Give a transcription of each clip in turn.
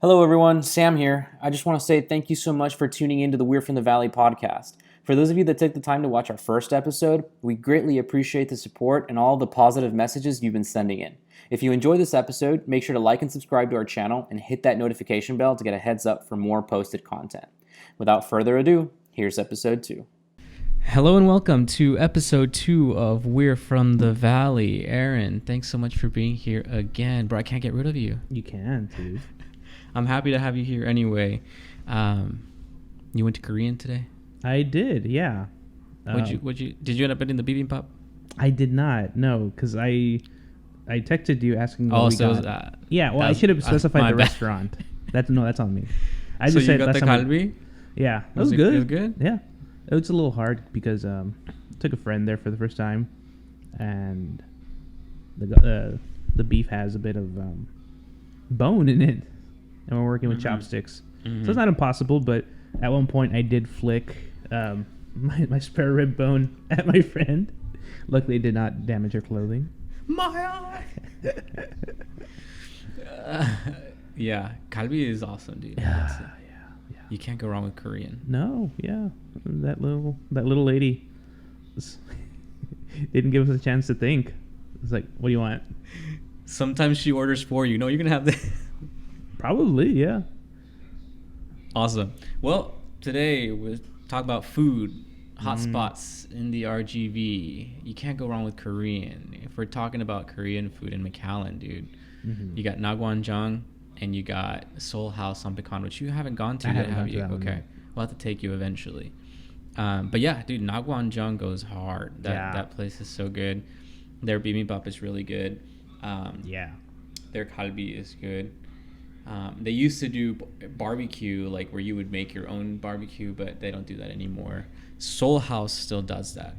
Hello, everyone. Sam here. I just want to say thank you so much for tuning into the We're from the Valley podcast. For those of you that took the time to watch our first episode, we greatly appreciate the support and all the positive messages you've been sending in. If you enjoyed this episode, make sure to like and subscribe to our channel and hit that notification bell to get a heads up for more posted content. Without further ado, here's episode 2. Hello and welcome to episode 2 of We're from the Valley. Aaron, thanks so much for being here again. Bro, I can't get rid of you. You can, dude. I'm happy to have you here anyway. You went to Korean today? I did, yeah. Did you end up getting the bibimbap? I did not, no, because I texted you asking what Oh, we so got. I should have specified the restaurant. That's on me. I so just you said got the kalbi? Yeah, that was good. It was good? Yeah. It was a little hard because I took a friend there for the first time, and the beef has a bit of bone in it, and we're working with chopsticks. So it's not impossible, but at one point I did flick my spare rib bone at my friend. Luckily, it did not damage her clothing. My eye! Yeah, kalbi is awesome, dude. Yeah. You can't go wrong with Korean. No, yeah. That little lady didn't give us a chance to think. It's like, what do you want? Sometimes she orders for you. No, you're going to have the... Probably, yeah. Awesome. Well, today we'll talk about food, hot spots in the RGV. You can't go wrong with Korean. If we're talking about Korean food in McAllen, dude, you got Nagwanjang and you got Seoul House on Pecan, which you haven't gone to yet, have you? Okay. We'll have to take you eventually. But yeah, dude, Nagwanjang goes hard. That place is so good. Their bibimbap is really good. Their kalbi is good. They used to do barbecue, like where you would make your own barbecue, but they don't do that anymore. Seoul House still does that,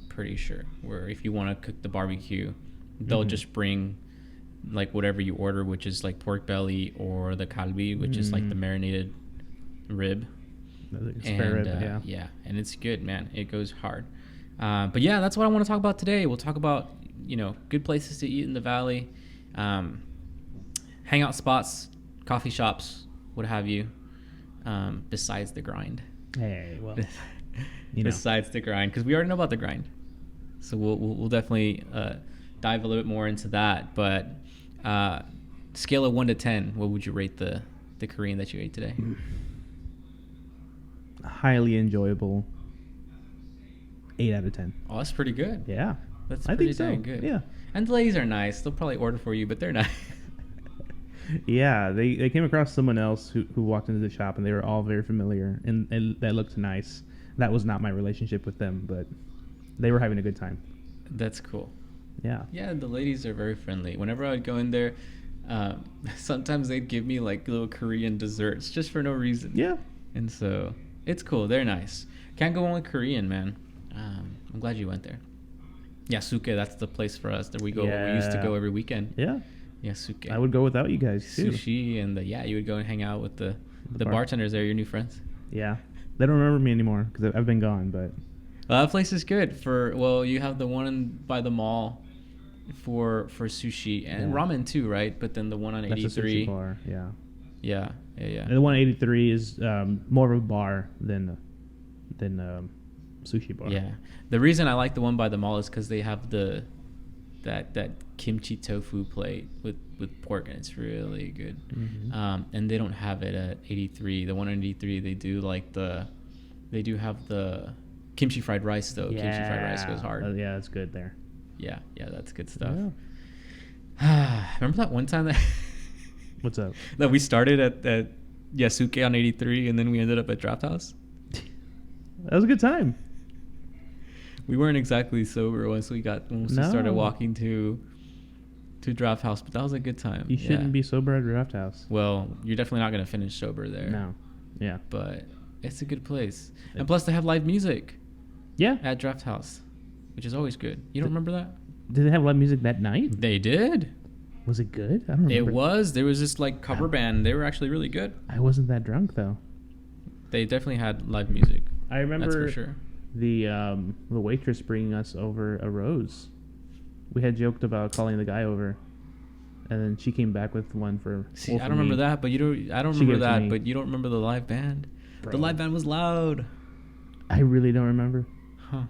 pretty sure. Where if you want to cook the barbecue, they'll just bring like whatever you order, which is like pork belly or the kalbi, which is like the marinated rib. And it's good, man. It goes hard. But yeah, that's what I want to talk about today. We'll talk about good places to eat in the valley, hangout spots, coffee shops, what have you, besides the grind. Hey, well, besides the grind, because we already know about the grind, so we'll definitely dive a little bit more into that. But scale of 1 to 10, what would you rate the Korean that you ate today? Highly enjoyable. 8 out of 10. Oh, that's pretty good. Yeah, that's I pretty think so. dang good. Yeah, and the ladies are nice. They'll probably order for you, but they're nice. Yeah, they came across someone else who walked into the shop, and they were all very familiar, and that looked nice. That was not my relationship with them, but they were having a good time. That's cool. Yeah, the ladies are very friendly. Whenever I would go in there, sometimes they'd give me like little Korean desserts just for no reason. Yeah, and so it's cool. They're nice. Can't go wrong with Korean, man. I'm glad you went there. Yasuke, that's the place for us that we go. Yeah. We used to go every weekend. Yeah. Yasuke. I would go without you guys too. Sushi and you would go and hang out with the bartenders there, your new friends. Yeah. They don't remember me anymore because I've been gone, but that place is good you have the one by the mall for sushi and ramen too, right? But then the one on 83. That's a sushi bar, yeah. Yeah. And the one on 83 is more of a bar than sushi bar. Yeah. The reason I like the one by the mall is because they have that kimchi tofu plate with pork, and it's really good. And they don't have it at 83. The one at 83, they do have the kimchi fried rice though. Yeah. Kimchi fried rice goes hard. Yeah, it's good there. Yeah, that's good stuff. Yeah. Remember that one time that what's up? That we started at Yasuke on 83, and then we ended up at Draft House. That was a good time. We weren't exactly sober once we started walking to Draft House, but that was a good time. You shouldn't be sober at Draft House. Well, you're definitely not going to finish sober there. No. Yeah. But it's a good place. And plus they have live music. Yeah. At Draft House, which is always good. You don't remember that? Did they have live music that night? They did. Was it good? I don't remember. It was. There was this like cover band. They were actually really good. I wasn't that drunk though. They definitely had live music. I remember that's for sure. The waitress bringing us over a rose. We had joked about calling the guy over. And then she came back with one for. See, I don't remember that, but you don't. I don't remember that, but you don't remember the live band. Bro. The live band was loud. I really don't remember. Huh.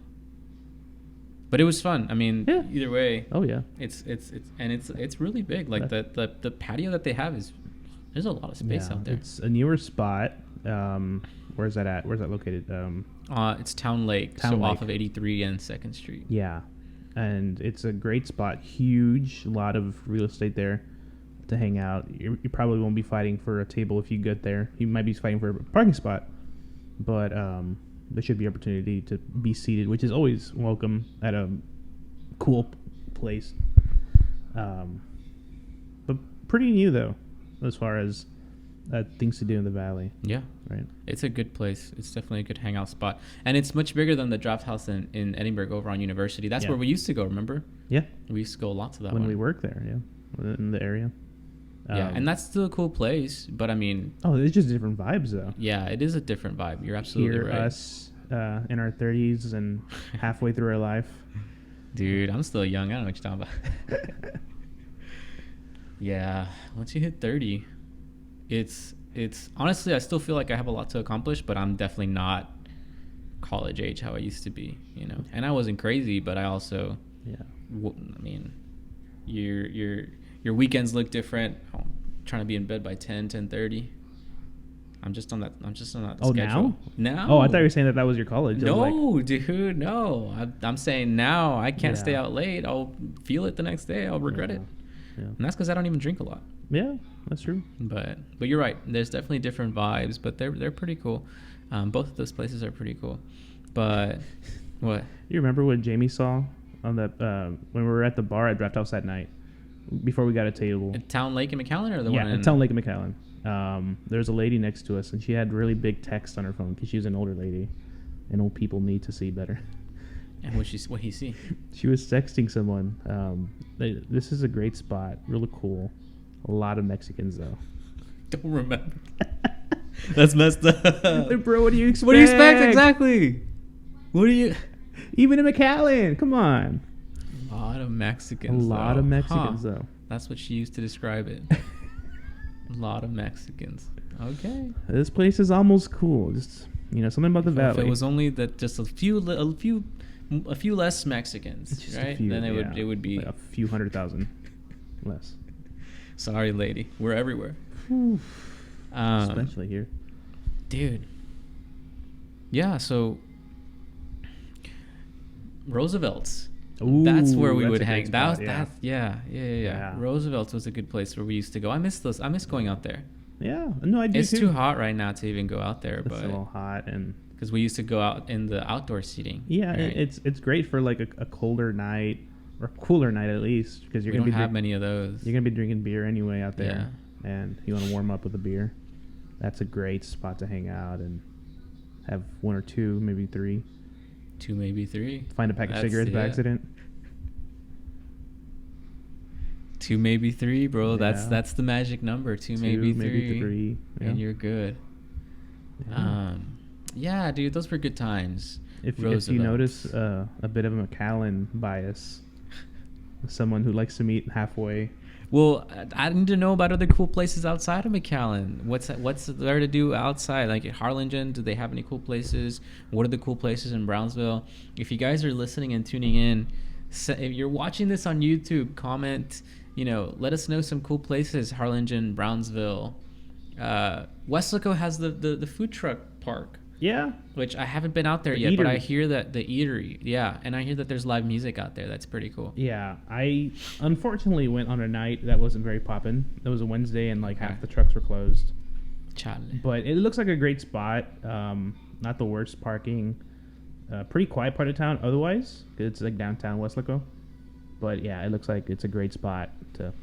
But it was fun. I mean, either way. Oh yeah. It's really big. Like the patio that they have there's a lot of space out there. It's a newer spot. Where's that at? Where's that located? It's Town Lake, off of 83 and 2nd Street. Yeah. And it's a great spot. Huge, a lot of real estate there to hang out. You probably won't be fighting for a table if you get there. You might be fighting for a parking spot, but there should be opportunity to be seated, which is always welcome at a cool place. But pretty new though, as far as things to do in the valley. Yeah, right. It's a good place. It's definitely a good hangout spot, and it's much bigger than the Draft House in Edinburgh over on University. That's where we used to go. Remember? Yeah, we used to go a lot to that when we worked there. Yeah, in the area. Yeah, and that's still a cool place, but I mean... Oh, it's just different vibes, though. Yeah, it is a different vibe. You're absolutely right. Us in our 30s and halfway through our life. Dude, I'm still young. I don't know what you're talking about. Yeah, once you hit 30, it's... Honestly, I still feel like I have a lot to accomplish, but I'm definitely not college age how I used to be, you know? And I wasn't crazy, but I also... Yeah. I mean, your weekends look different. I'm trying to be in bed by 10:30. I'm just on that Oh, schedule. Now? Oh, I thought you were saying that was your college. No, dude, no. I'm saying now I can't stay out late. I'll feel it the next day. I'll regret it. Yeah. And that's because I don't even drink a lot. Yeah, that's true. But you're right. There's definitely different vibes, but they're pretty cool. Both of those places are pretty cool. But what? You remember what Jamie saw on that when we were at the bar at Draft House that night? Before we got a table. At Town Lake in McAllen or the one in... Yeah, Town Lake in McAllen. There's a lady next to us, and she had really big text on her phone because she was an older lady, and old people need to see better. And what he see? She was texting someone. This is a great spot. Really cool. A lot of Mexicans, though. Don't remember. That's messed up. Bro, what do you expect? What do you expect exactly? What do you... Even in McAllen, come on. A lot of Mexicans, though. That's what she used to describe it. A lot of Mexicans. Okay. This place is almost cool. Just, something about the valley. If it was only that just a few less Mexicans, right? Then it would be like a few 100,000 less. Sorry, lady. We're everywhere. Especially here. Dude. Yeah, so Roosevelt's. Ooh, that's where we would hang. Spot, Yeah. Roosevelt's was a good place where we used to go. I miss going out there. Yeah, no, I do. It's too hot right now to even go out there, but it's a little hot, and because we used to go out in the outdoor seating. Yeah, right? it's great for like a colder night or cooler night at least because we don't have many of those. You're gonna be drinking beer anyway out there, and you want to warm up with a beer. That's a great spot to hang out and have one or two, maybe three. 2, maybe 3. Find a pack of cigarettes by accident. 2, maybe 3, bro. Yeah. That's the magic number. 2, maybe 3. Yeah. And you're good. Yeah, dude, those were good times. If you notice a bit of a McAllen bias, someone who likes to meet halfway. Well, I need to know about other cool places outside of McAllen. What's there to do outside? Like at Harlingen, do they have any cool places? What are the cool places in Brownsville? If you guys are listening and tuning in, if you're watching this on YouTube, comment. Let us know some cool places. Harlingen, Brownsville, Weslaco has the food truck park. Yeah, which I haven't been out there yet, but I hear that the eatery, and I hear that there's live music out there. That's pretty cool. Yeah, I unfortunately went on a night that wasn't very poppin'. It was a Wednesday, and half the trucks were closed. Charlie. But it looks like a great spot. Not the worst parking. Pretty quiet part of town. Otherwise, it's like downtown Weslaco. But yeah, it looks like it's a great spot to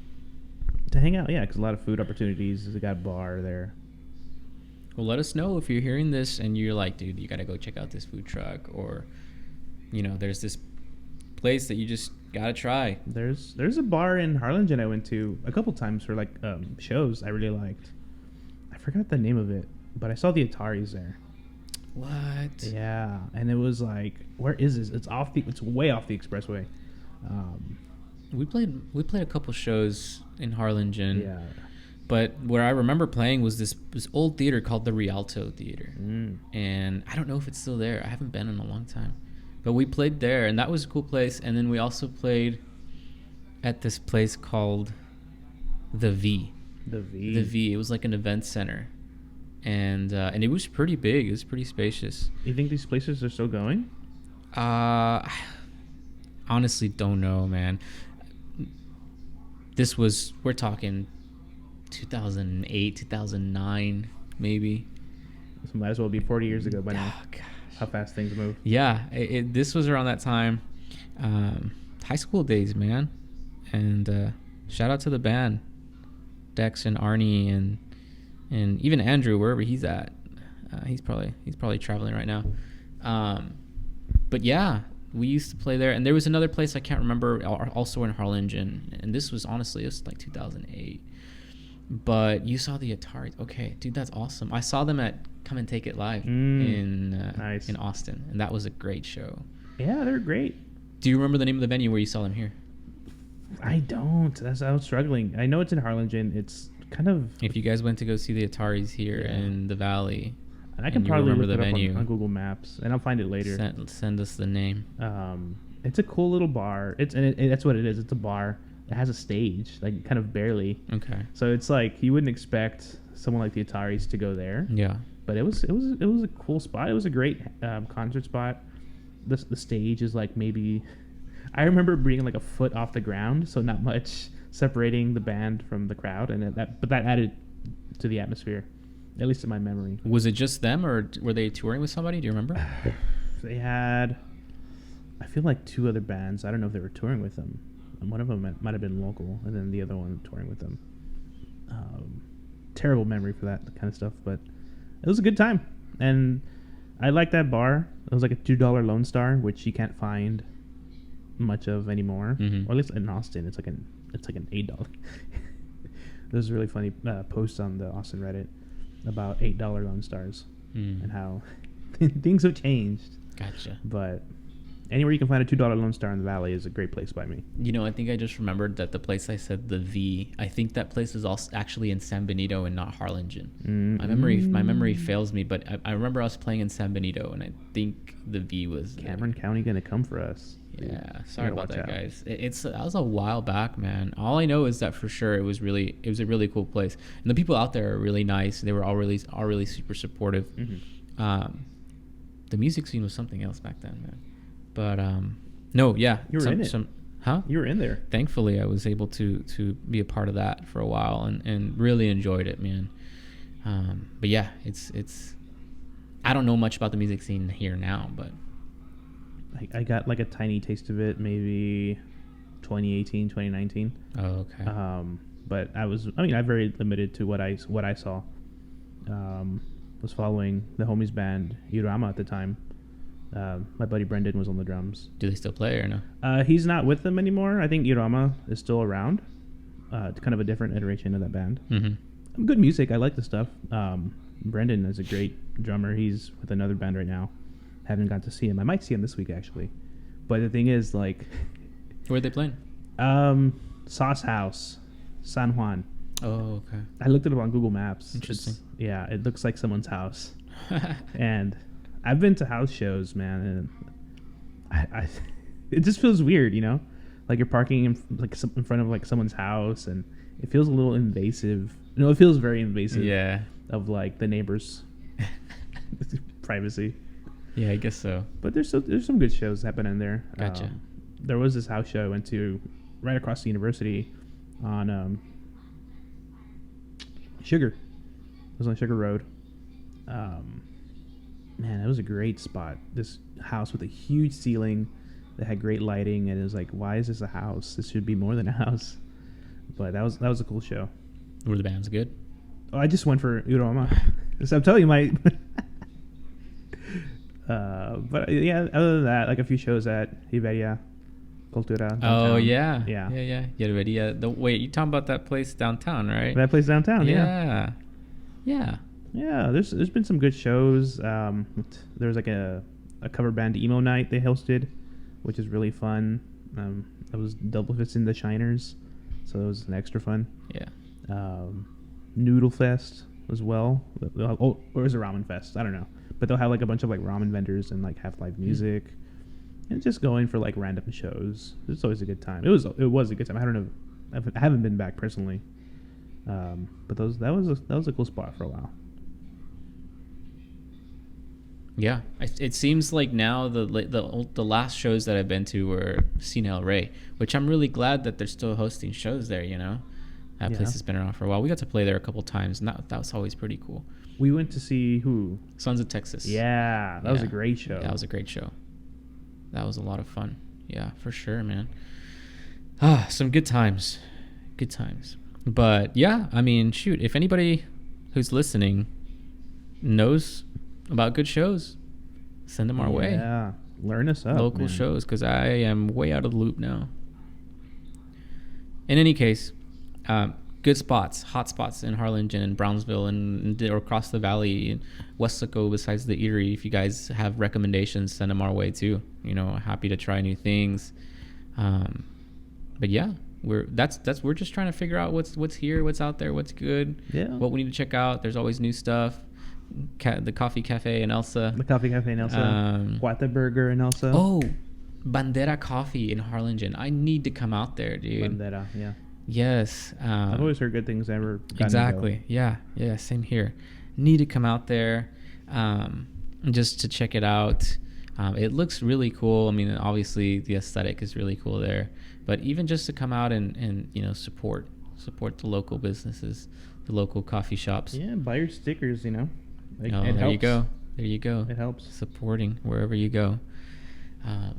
hang out. Yeah, because a lot of food opportunities. They got a bar there. Well, let us know if you're hearing this and you're like, dude, you got to go check out this food truck, or, there's this place that you just got to try. There's a bar in Harlingen I went to a couple times for shows I really liked. I forgot the name of it, but I saw the Ataris there. What? Yeah, and it was like, where is this? It's way off the expressway. We played a couple shows in Harlingen. Yeah. But where I remember playing was this old theater called the Rialto Theater. And I don't know if it's still there. I haven't been in a long time. But we played there, and that was a cool place. And then we also played at this place called The V. The V. The V. It was like an event center. And it was pretty big. It was pretty spacious. You think these places are still going? Honestly don't know, man. We're talking 2008, 2009, maybe. This might as well be 40 years ago by now. Oh, gosh. How fast things move. Yeah, this was around that time. High school days, man. And shout out to the band, Dex and Arnie and even Andrew, wherever he's at. He's probably traveling right now. But yeah, we used to play there. And there was another place I can't remember, also in Harlingen. And this was honestly, it was like 2008. But you saw the Atari. Okay, dude, that's awesome. I saw them at Come and Take It Live nice. in Austin. And that was a great show. Yeah, they're great. Do you remember the name of the venue where you saw them here? I don't. I was struggling. I know it's in Harlingen. It's kind of... If you guys went to go see the Ataris here in the Valley... And I can probably remember look the it up venue on Google Maps, and I'll find it later. Send us the name. It's a cool little bar. That's what it is. It's a bar. It has a stage, like kind of barely. Okay. So it's like you wouldn't expect someone like the Ataris to go there. Yeah. But it was a cool spot. It was a great concert spot. The stage is like maybe, I remember being like a foot off the ground, so not much separating the band from the crowd, and but that added to the atmosphere. At least in my memory. Was it just them, or were they touring with somebody? Do you remember? They had, I feel like 2 other bands. I don't know if they were touring with them. And one of them might have been local, and then the other one touring with them. Terrible memory for that kind of stuff, but it was a good time. And I liked that bar. It was like a $2 Lone Star, which you can't find much of anymore. Mm-hmm. Or at least in Austin, it's like an $8. There's a really funny post on the Austin Reddit about $8 Lone Stars and how things have changed. Gotcha. But anywhere you can find a $2 Lone Star in the Valley is a great place by me. You know, I think I just remembered that the place I said, the V, I think that place is also actually in San Benito and not Harlingen. Mm-hmm. My memory fails me, but I remember us playing in San Benito, and I think the V was Cameron County gonna come for us. Yeah, sorry about that, out. guys. That was a while back, man. All I know is that for sure it was a really cool place, and the people out there are really nice. They were all really super supportive. Mm-hmm. The music scene was something else back then, man. But no, yeah, you were in it. You were in there. Thankfully, I was able to be a part of that for a while, and really enjoyed it, man. But yeah, it's. I don't know much about the music scene here now, but. I got like a tiny taste of it, maybe 2018, 2019. Oh, okay. But I'm very limited to what I saw. Was following the homies band Irama at the time. My buddy Brendan was on the drums. Do they still play or no? He's not with them anymore. I think Irama is still around. It's kind of a different iteration of that band. Mm-hmm. Good music. I like the stuff. Brendan is a great drummer. He's with another band right now. Haven't got to see him. I might see him this week actually. But the thing is, like, where are they playing? Sauce House, San Juan. Oh, okay. I looked it up on Google Maps. Interesting. It looks like someone's house. And I've been to house shows, man, and it just feels weird, you know, like you're parking in front of like someone's house, and it feels a little invasive. No, it feels very invasive. Yeah. Of like the neighbors' privacy. Yeah, I guess so. But there's some good shows happening there. Gotcha. There was this house show I went to right across the university on Sugar. It was on Sugar Road. Man, it was a great spot. This house with a huge ceiling that had great lighting, and it was like, why is this a house? This should be more than a house. But that was a cool show. Were the bands good? Oh, I just went for Uroma. So I'm telling you, my. But yeah, other than that, like a few shows at Iberia, Cultura. Downtown. Oh yeah, yeah. Iberia. Wait, you talking about that place downtown, right? That place downtown. Yeah. There's been some good shows. There was like a cover band emo night they hosted, which is really fun. I was double fisting the shiners, so it was an extra fun. Yeah. Noodle Fest as well. Or is it Ramen Fest? I don't know. But they'll have like a bunch of like ramen vendors and like have live music, and just going for like random shows. It's always a good time. It was a good time. I don't know. I haven't been back personally, but that was a cool spot for a while. Yeah, it seems like now the last shows that I've been to were CNL Ray, which I'm really glad that they're still hosting shows there. You know, that place has been around for a while. We got to play there a couple times, and that was always pretty cool. We went to see who? Sons of Texas. Yeah, that was a great show. That was a great show. That was a lot of fun. Yeah, for sure, man. Some good times. Good times. But yeah, I mean, shoot, if anybody who's listening knows about good shows, send them our way. Yeah, learn us up. Local shows, because I am way out of the loop now. In any case, good spots, hot spots in Harlingen and Brownsville and or across the valley, Wesco besides the Erie. If you guys have recommendations, send them our way too. You know, happy to try new things. But yeah, we're just trying to figure out what's here, what's out there, what's good, what we need to check out. There's always new stuff. The Coffee Cafe in Elsa. The Coffee Cafe in Elsa. Guata Burger in Elsa. Oh, Bandera Coffee in Harlingen. I need to come out there, dude. Bandera, yeah. Yes. I've always heard good things. Never exactly. Yeah. Same here. Need to come out there, just to check it out. It looks really cool. I mean, obviously the aesthetic is really cool there, but even just to come out and you know support the local businesses, the local coffee shops. Yeah, buy your stickers. You know. There you go. It helps. Supporting wherever you go.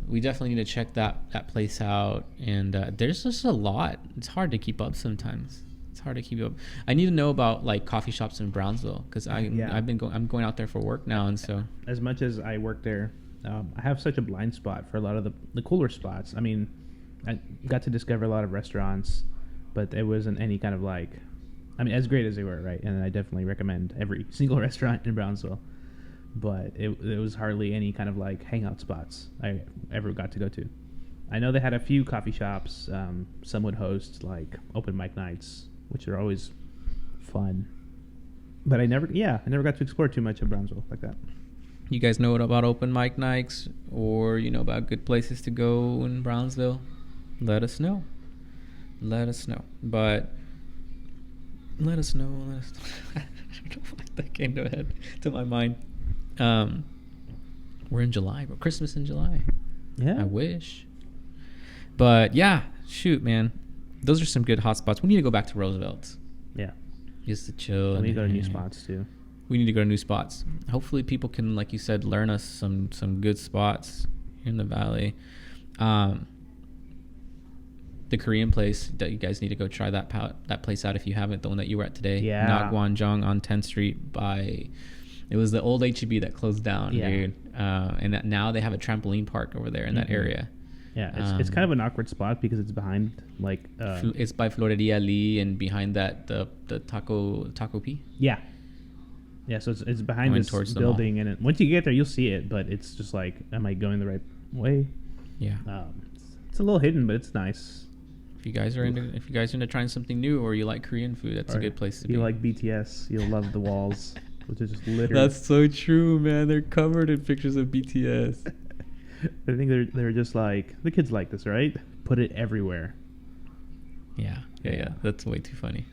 We definitely need to check that place out. And there's just a lot. It's hard to keep up sometimes. I need to know about like coffee shops in Brownsville because I'm going out there for work now, and so as much as I work there, I have such a blind spot for a lot of the cooler spots. I mean, I got to discover a lot of restaurants, but it wasn't any kind of like. I mean, as great as they were, right? And I definitely recommend every single restaurant in Brownsville. But it was hardly any kind of like hangout spots I ever got to go to. I know they had a few coffee shops. Some would host like open mic nights, which are always fun. But I never got to explore too much of Brownsville like that. You guys know about open mic nights, or you know about good places to go in Brownsville? Let us know. But let us know. I don't know why that came to my mind. We're in July, but Christmas in July. Yeah. I wish. But yeah, shoot, man. Those are some good hot spots. We need to go back to Roosevelt's. Yeah. Just to chill. We need to go to new spots too. We need to go to new spots. Hopefully people can, like you said, learn us some good spots here in the valley. The Korean place that you guys need to go try that place out if you haven't. The one that you were at today. Yeah. Nagwanjong on 10th Street it was the old HEB that closed down, dude. And that now they have a trampoline park over there in that area. Yeah, it's kind of an awkward spot because it's behind like it's by Floreria Lee and behind that the Taco P. Yeah. Yeah, so it's behind this building, and once you get there, you'll see it. But it's just like, am I going the right way? Yeah. It's a little hidden, but it's nice. If you guys are into trying something new, or you like Korean food, that's a good place to be. If you like BTS, you'll love the walls, which is just littered. That's so true, man. They're covered in pictures of BTS. I think they're just like, the kids like this, right? Put it everywhere. Yeah. That's way too funny.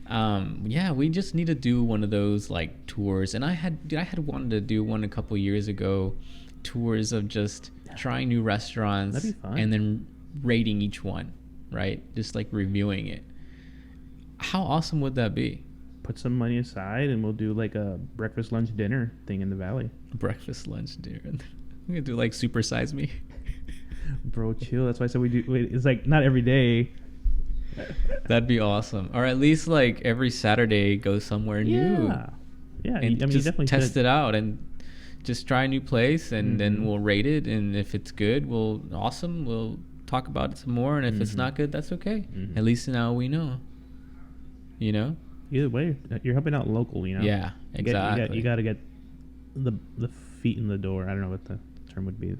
We just need to do one of those like tours, and I had wanted to do one a couple years ago, tours of just trying new restaurants. That'd be fun. And then rating each one, right? Just like reviewing it. How awesome would that be? Put some money aside, and we'll do like a breakfast, lunch, dinner thing in the valley. Breakfast, lunch, dinner. I'm gonna do like Super Size Me. Bro, chill. That's why I said we do. It's like not every day. That'd be awesome. Or at least like every Saturday go somewhere new. Yeah. And you definitely test it out and just try a new place, and then we'll rate it. And if it's good, we'll talk about it some more. And if it's not good, that's okay. At least now we know. You know? Either way, you're helping out local, you know? Yeah, exactly. You got to get the feet in the door. I don't know what the term would be.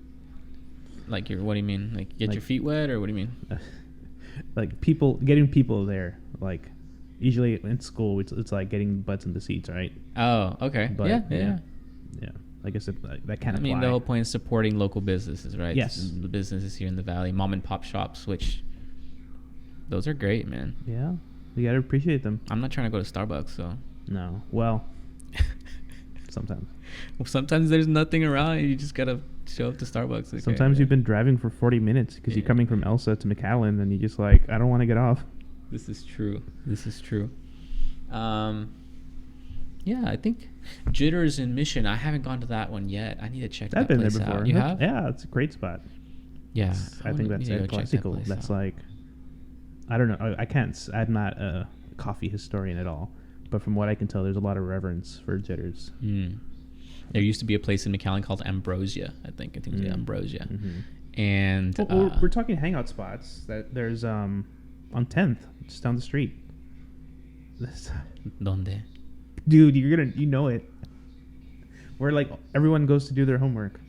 Like your, what do you mean? Like get your feet wet, or what do you mean? Like getting people there. Like usually in school, it's like getting butts in the seats, right? Oh, okay. But, yeah. Like I said, that kind of. I mean, the whole point is supporting local businesses, right? Yes. The businesses here in the valley, mom and pop shops, which those are great, man. Yeah, you gotta appreciate them. I'm not trying to go to Starbucks, so. No, well, sometimes. Well, sometimes there's nothing around. You just gotta show up to Starbucks. Okay, Sometimes you've been driving for 40 minutes because you're coming from Elsa to McAllen, and you just like, I don't want to get off. This is true. Yeah, I think Jitters in Mission. I haven't gone to that one yet. I need to check that place out. I've been there before. You have? Yeah, it's a great spot. Yeah, I think that's a classical. That's like, I don't know. I can't. I'm not a coffee historian at all, but from what I can tell, there's a lot of reverence for Jitters. There used to be a place in McAllen called Ambrosia. I think it was Ambrosia. Mm-hmm. And we're talking hangout spots. That there's on 10th, just down the street. Donde? Dude, you know it. Where like everyone goes to do their homework.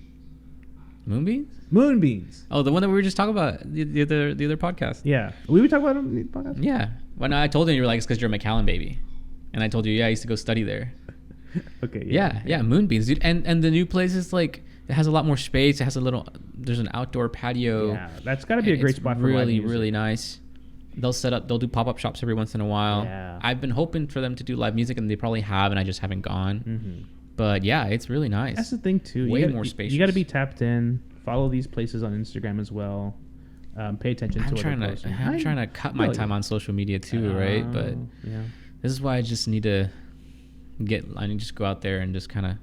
Moonbeans. Oh, the one that we were just talking about the other podcast. Yeah, we would talk about it on the podcast. Yeah. When I told you were like, it's because you're a McAllen baby, and I told you, I used to go study there. Okay. Yeah. Moonbeans, dude. And the new place is like, it has a lot more space. It has there's an outdoor patio. Yeah, that's got to be a great spot for live music. Really nice. They'll do pop-up shops every once in a while. Yeah. I've been hoping for them to do live music, and they probably have, and I just haven't gone. Mm-hmm. But yeah, it's really nice. That's the thing too. Way more spacious. You got to be tapped in. Follow these places on Instagram as well. Pay attention to what they're posting. I'm trying to cut my time on social media too, right? But yeah, this is why I just need to just go out there and just kind of,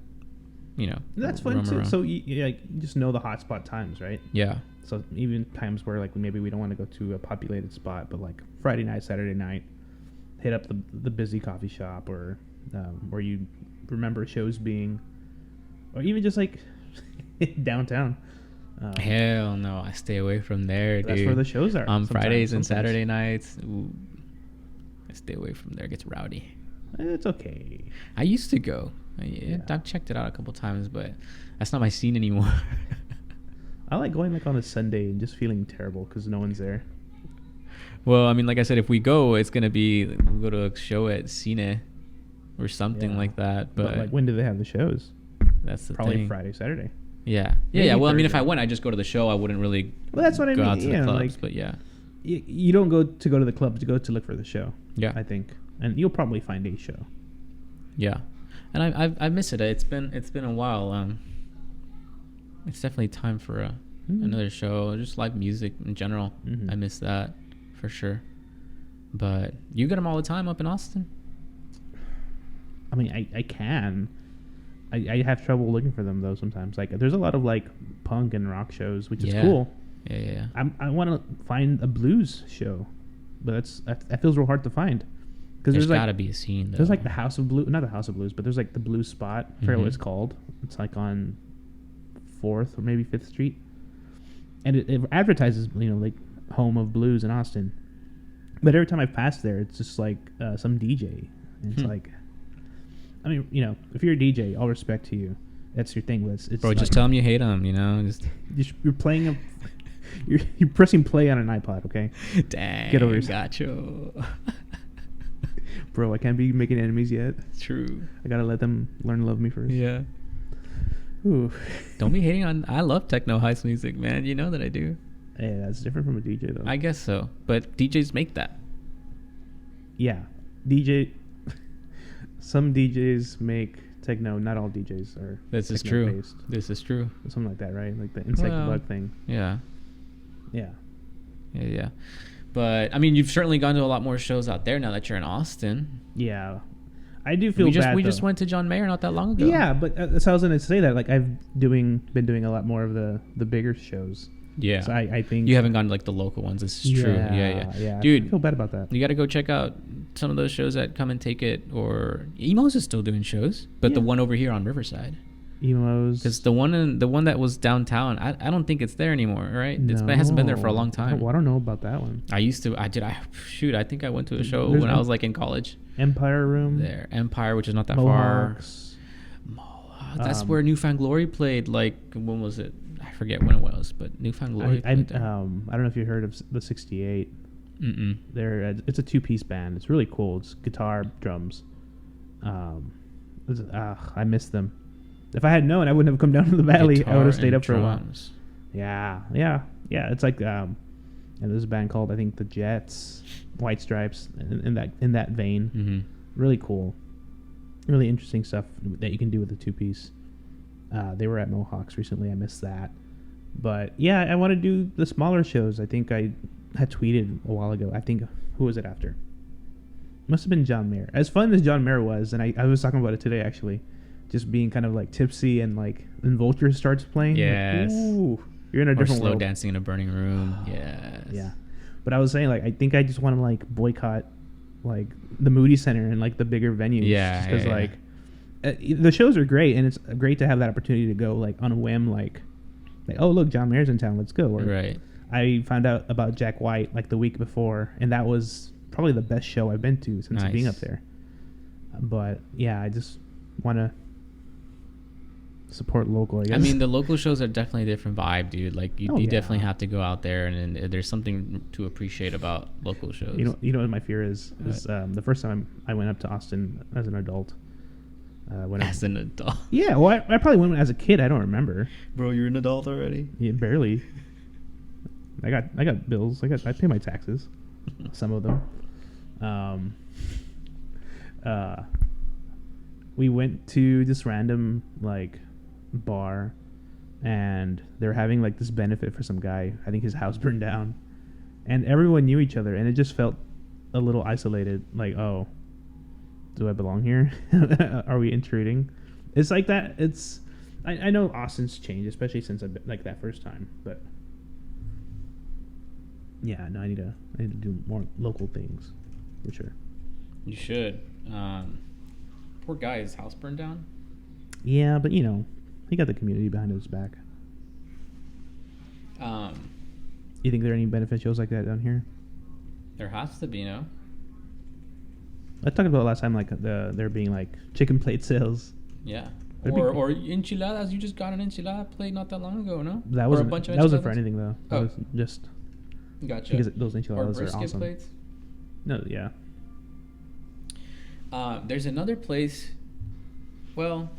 that's fun too. Around. So you just know the hotspot times, right? Yeah. So even times where like maybe we don't want to go to a populated spot, but like Friday night, Saturday night, hit up the busy coffee shop or where you remember shows being, or even just like downtown. Hell no, I stay away from there, dude. That's where the shows are. On Fridays and Saturday nights, I stay away from there. It gets rowdy. It's okay. I used to go. I've checked it out a couple times, but that's not my scene anymore. I like going like on a Sunday and just feeling terrible because no one's there. Well, I mean, like I said, if we go, it's gonna be we'll go to a show at Cine or something like that. But like, when do they have the shows? That's the probably thing. Friday, Saturday. Yeah. Well, I mean, if I went, I just go to the show. I wouldn't really. Well, that's what I mean. Go out to the clubs, like, but yeah. You don't go to the clubs. You go to look for the show. Yeah, I think, and you'll probably find a show. Yeah, and I miss it. It's been a while. It's definitely time for another show. Just live music in general. Mm-hmm. I miss that for sure. But you get them all the time up in Austin. I mean, I can. I have trouble looking for them though sometimes. Like there's a lot of like punk and rock shows, which is cool. Yeah. I want to find a blues show, but that feels real hard to find. Because there's got to be a scene though. There's like the House of Blues, not the House of Blues, but there's like the blues spot. I forget what it's called. It's like on 4th or maybe 5th Street, and it advertises like home of blues in Austin. But every time I pass there, it's just like some DJ. And it's like, I mean, if you're a DJ, all respect to you. That's your thing. It's bro, just tell them you hate them. You're playing you're pressing play on an iPod. Okay. Dang. Get over yourself. Gotcha. Bro, I can't be making enemies yet. True. I gotta let them learn to love me first. Yeah. Ooh. Don't be hating on. I love techno house music, man. You know that I do. Yeah, that's different from a DJ though. I guess so, but DJs make that. Yeah, some DJs make techno. Not all DJs are. This is true. This is true. Something like that, right? Like the insect bug thing. Yeah. Yeah. But I mean, you've certainly gone to a lot more shows out there now that you're in Austin. Yeah, I do feel bad. We just went to John Mayer not that long ago. Yeah, but so I was going to say that. Like I've been doing a lot more of the bigger shows. Yeah. So I think you haven't gone to like the local ones. This is true. Yeah. Dude, I feel bad about that. You got to go check out some of those shows at Come and Take It, or Emos is still doing shows, but the one over here on Riverside. Emos. Because the one that was downtown, I don't think it's there anymore, right? It hasn't been there for a long time. Well, I don't know about that one. I think I went to a show when I was like in college. Empire Room. There. Empire, which is not that Mohawks. far. That's where Newfound Glory played, like, when was it? I forget when it was. most, but Newfound Glory. I don't know if you heard of the 68. Mm-mm. It's a 2-piece band. It's really cool. It's guitar, drums. I miss them. If I had known, I wouldn't have come down to the valley. Guitar I would have stayed up drums. for a while. Yeah. It's like and there's a band called, I think, the Jets, White Stripes, in that vein. Mm-hmm. Really cool, really interesting stuff that you can do with the 2-piece. They were at Mohawks recently. I missed that, but yeah, I want to do the smaller shows. I think I had tweeted a while ago. I think, who was it after? Must have been John Mayer. As fun as John Mayer was, and I was talking about it today actually, just being kind of like tipsy and Vulture starts playing. Yes. Like, ooh, you're in a different slow world. dancing in a burning room. Yes. Yeah. But I was saying, I think I just want to boycott the Moody Center and the bigger venues. Yeah. Because the shows are great, and it's great to have that opportunity to go on a whim, oh look, John Mayer's in town, let's go. Or, right. I found out about Jack White the week before, and that was probably the best show I've been to since being up there. But yeah, I just want to support local, I guess. I mean, the local shows are definitely a different vibe, dude. You definitely have to go out there, and there's something to appreciate about local shows. You know what my fear is the first time I went up to Austin as an adult. As an adult? Yeah, well, I probably went as a kid. I don't remember. Bro, you're an adult already? Yeah, barely. I got bills. I pay my taxes. Some of them. We went to this random bar, and they were having this benefit for some guy. I think his house burned down, and everyone knew each other, and it just felt a little isolated. Oh, do I belong here? Are we intruding? It's like that. It's I know Austin's changed, especially since I've been that first time, but yeah, no, I need to do more local things for sure. You should. Poor guy, his house burned down. Yeah, but he got the community behind his back. You think there are any benefit shows like that down here? There has to be, no? I talked about last time there being chicken plate sales. Yeah. Or enchiladas. You just got an enchilada plate not that long ago, no? That wasn't for anything though. That was just gotcha. Because those enchiladas or are awesome. Plates? No, yeah. There's another place. Well,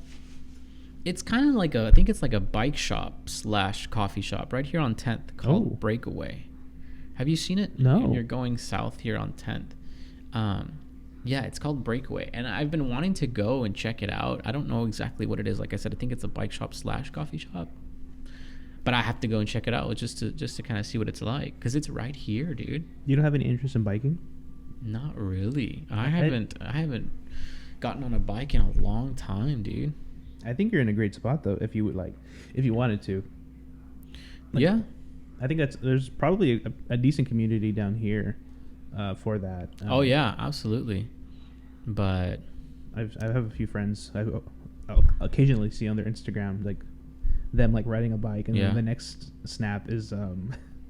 it's kind of I think it's a bike shop / coffee shop right here on 10th called Breakaway. Have you seen it? No. You're going south here on 10th. Yeah, it's called Breakaway, and I've been wanting to go and check it out. I don't know exactly what it is. Like I said, I think it's a bike shop / coffee shop. But I have to go and check it out just to kind of see what it's like, because it's right here, dude. You don't have any interest in biking? Not really. I haven't gotten on a bike in a long time, dude. I think you're in a great spot though, if you wanted to. Yeah. I think there's probably a decent community down here for that. Oh yeah, absolutely. But I have a few friends I'll occasionally see on their Instagram them riding a bike, and then the next snap is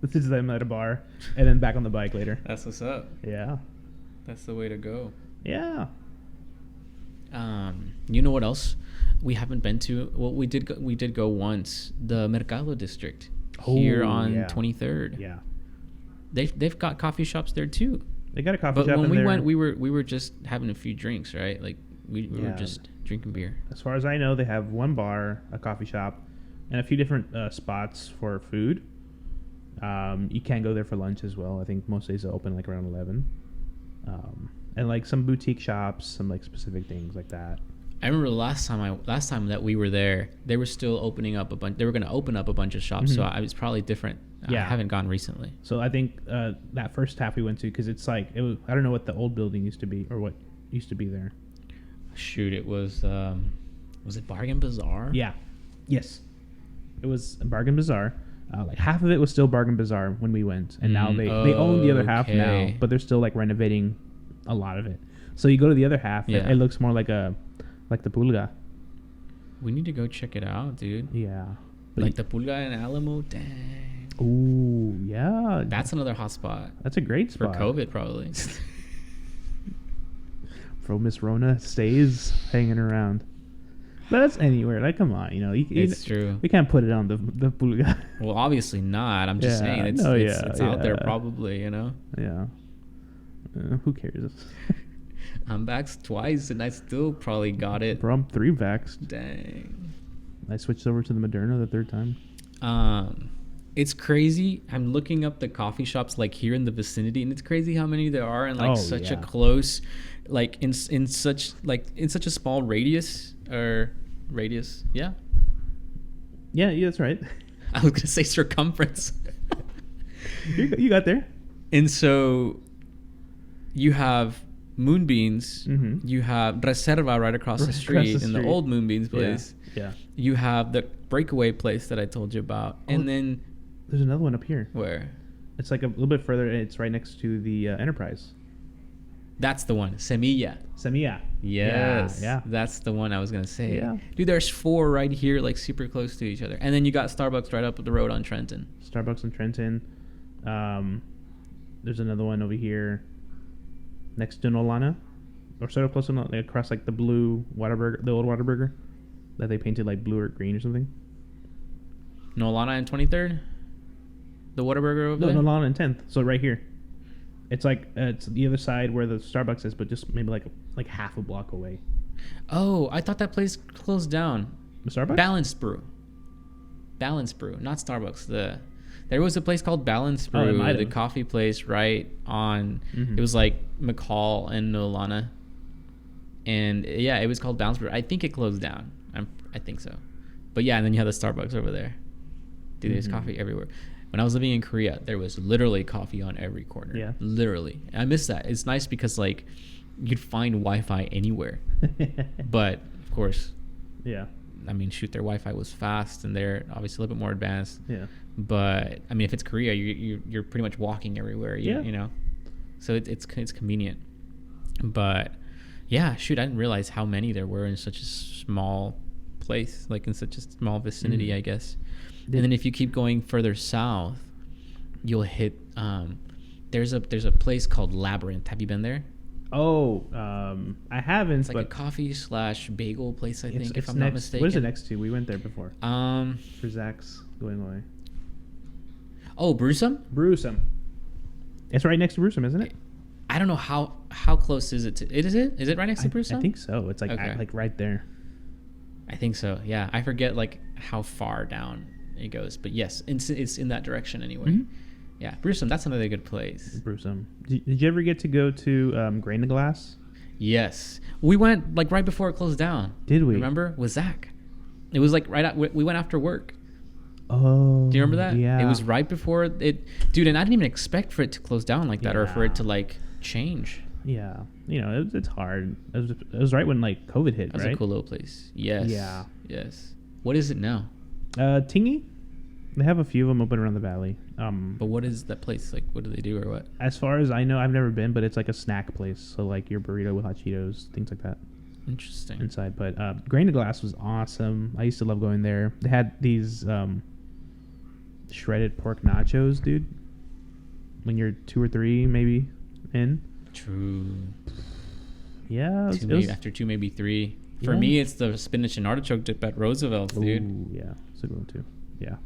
this is them at a bar and then back on the bike later. That's what's up. Yeah. That's the way to go. Yeah. You know what else we haven't been to? Well, we did go once. The Mercado District here on 23rd. Yeah. They've got coffee shops there too. They got a coffee shop. But when in we there. went, we were just having a few drinks, right? We were just drinking beer. As far as I know, they have one bar, a coffee shop, and a few different spots for food. You can go there for lunch as well. I think most days they open around 11. And some boutique shops, some specific things like that. I remember last time that we were there, they were still opening up a bunch. They were going to open up a bunch of shops, Mm-hmm. so it's probably different. Yeah. I haven't gone recently. So I think that first half we went to, because it's it was, I don't know what the old building used to be or what used to be there. Shoot, it was it Bargain Bazaar? Yeah. Yes. It was Bargain Bazaar. Half of it was still Bargain Bazaar when we went, and now they own the other half now, but they're still renovating a lot of it. So you go to the other half, it looks more like the Pulga. We need to go check it out, dude. Yeah. The Pulga in Alamo, dang. Ooh, yeah. That's another hot spot. That's a great spot. For COVID, probably. For Miss Rona stays hanging around. But that's anywhere. Like, come on, It's true. We can't put it on the pulga. Well, obviously not. I'm just saying it's out there probably, Yeah. Who cares? I'm vaxxed twice and I still probably got it. Bro, I'm 3 vaxxed. Dang. I switched over to the Moderna the 3rd time. It's crazy. I'm looking up the coffee shops like here in the vicinity, and it's crazy how many there are in like such a close, like in such a small radius. Yeah. Yeah, that's right. I was gonna say circumference. You got there. And so you have Moonbeans. Mm-hmm. You have Reserva right across the street in the old Moonbeans place. Yeah. You have the breakaway place that I told you about, and then there's another one up here. Where? It's like a little bit further. It's right next to the Enterprise. That's the one. Semilla. Yes. Yeah. That's the one I was gonna say. Yeah. Dude, there's 4 right here, like super close to each other, and then you got Starbucks right up the road on Trenton. Starbucks in Trenton. There's another one over here, next to Nolana, or sort of close to across like the blue Whataburger, the old Whataburger, that they painted like blue or green or something. Nolana and 23rd. The Whataburger over there? No, Nolana and 10th. So right here. It's like it's the other side where the Starbucks is, but just maybe like half a block away. Oh, I thought that place closed down. The Starbucks? Balanced Brew, not Starbucks. There was a place called Balanced Brew, the coffee place right on. Mm-hmm. It was like McCall and Nolana, and yeah, it was called Balanced Brew. I think it closed down. I think so, but yeah, and then you have the Starbucks over there. Dude, there's coffee everywhere. When I was living in Korea, there was literally coffee on every corner. Yeah. Literally. I miss that. It's nice because, like, you'd find Wi-Fi anywhere. But, of course, yeah. I mean, shoot, their Wi-Fi was fast and they're obviously a little bit more advanced. Yeah. But, I mean, if it's Korea, you're pretty much walking everywhere, you know? So it's convenient. But, yeah, shoot, I didn't realize how many there were in such a small place, like in such a small vicinity, I guess. And then if you keep going further south, you'll hit there's a place called Labyrinth. Have you been there? Oh, I haven't. It's like a coffee/bagel place, I think, if I'm not mistaken. What is it next to? We went there before. For Zach's going away. Oh, Gruesome? Gruesome. It's right next to Gruesome, isn't it? I don't know how close is it to it. Is it right next to Gruesome? I think so. It's like right there. I think so. Yeah, I forget like how far down it goes, but yes, it's in that direction anyway. Mm-hmm. Yeah, Gruesome, that's another good place. Gruesome. Did you ever get to go to Grain to Glass? Yes, we went like right before it closed down. Did we? Remember with Zach? It was like we went after work. Oh, do you remember that? Yeah, it was right before it, dude. And I didn't even expect for it to close down like that, or for it to like change. Yeah, it's hard. It was right when like COVID hit. That was a cool little place. Yes. Yeah. Yes. What is it now? Tingy. They have a few of them open around the valley. But what is that place like? What do they do or what? As far as I know, I've never been, but it's like a snack place. So like your burrito with hot Cheetos, things like that. Interesting. Inside, but Grain to Glass was awesome. I used to love going there. They had these shredded pork nachos, dude. When you're 2 or 3 maybe in. True. Yeah. After 2, maybe 3. For me, it's the spinach and artichoke dip at Roosevelt's, dude. Ooh, yeah. It's a good one, too. Yeah.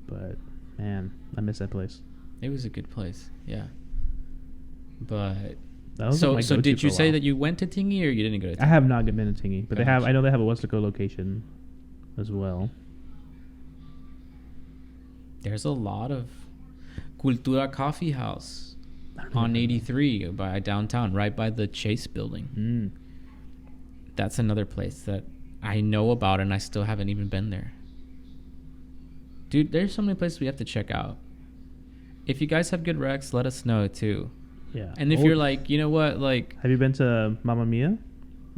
But, man, I miss that place. It was a good place, yeah. But, so did you say that you went to Tingy or you didn't go to Tingy? I have not been to Tingy, but I know they have a Westlaco location as well. There's a lot of Cultura Coffee House on 83 by downtown, right by the Chase building. That's another place that I know about and I still haven't even been there. Dude, there's so many places we have to check out. If you guys have good recs, let us know too. Yeah. And if you're like, you know what, like... Have you been to Mamma Mia?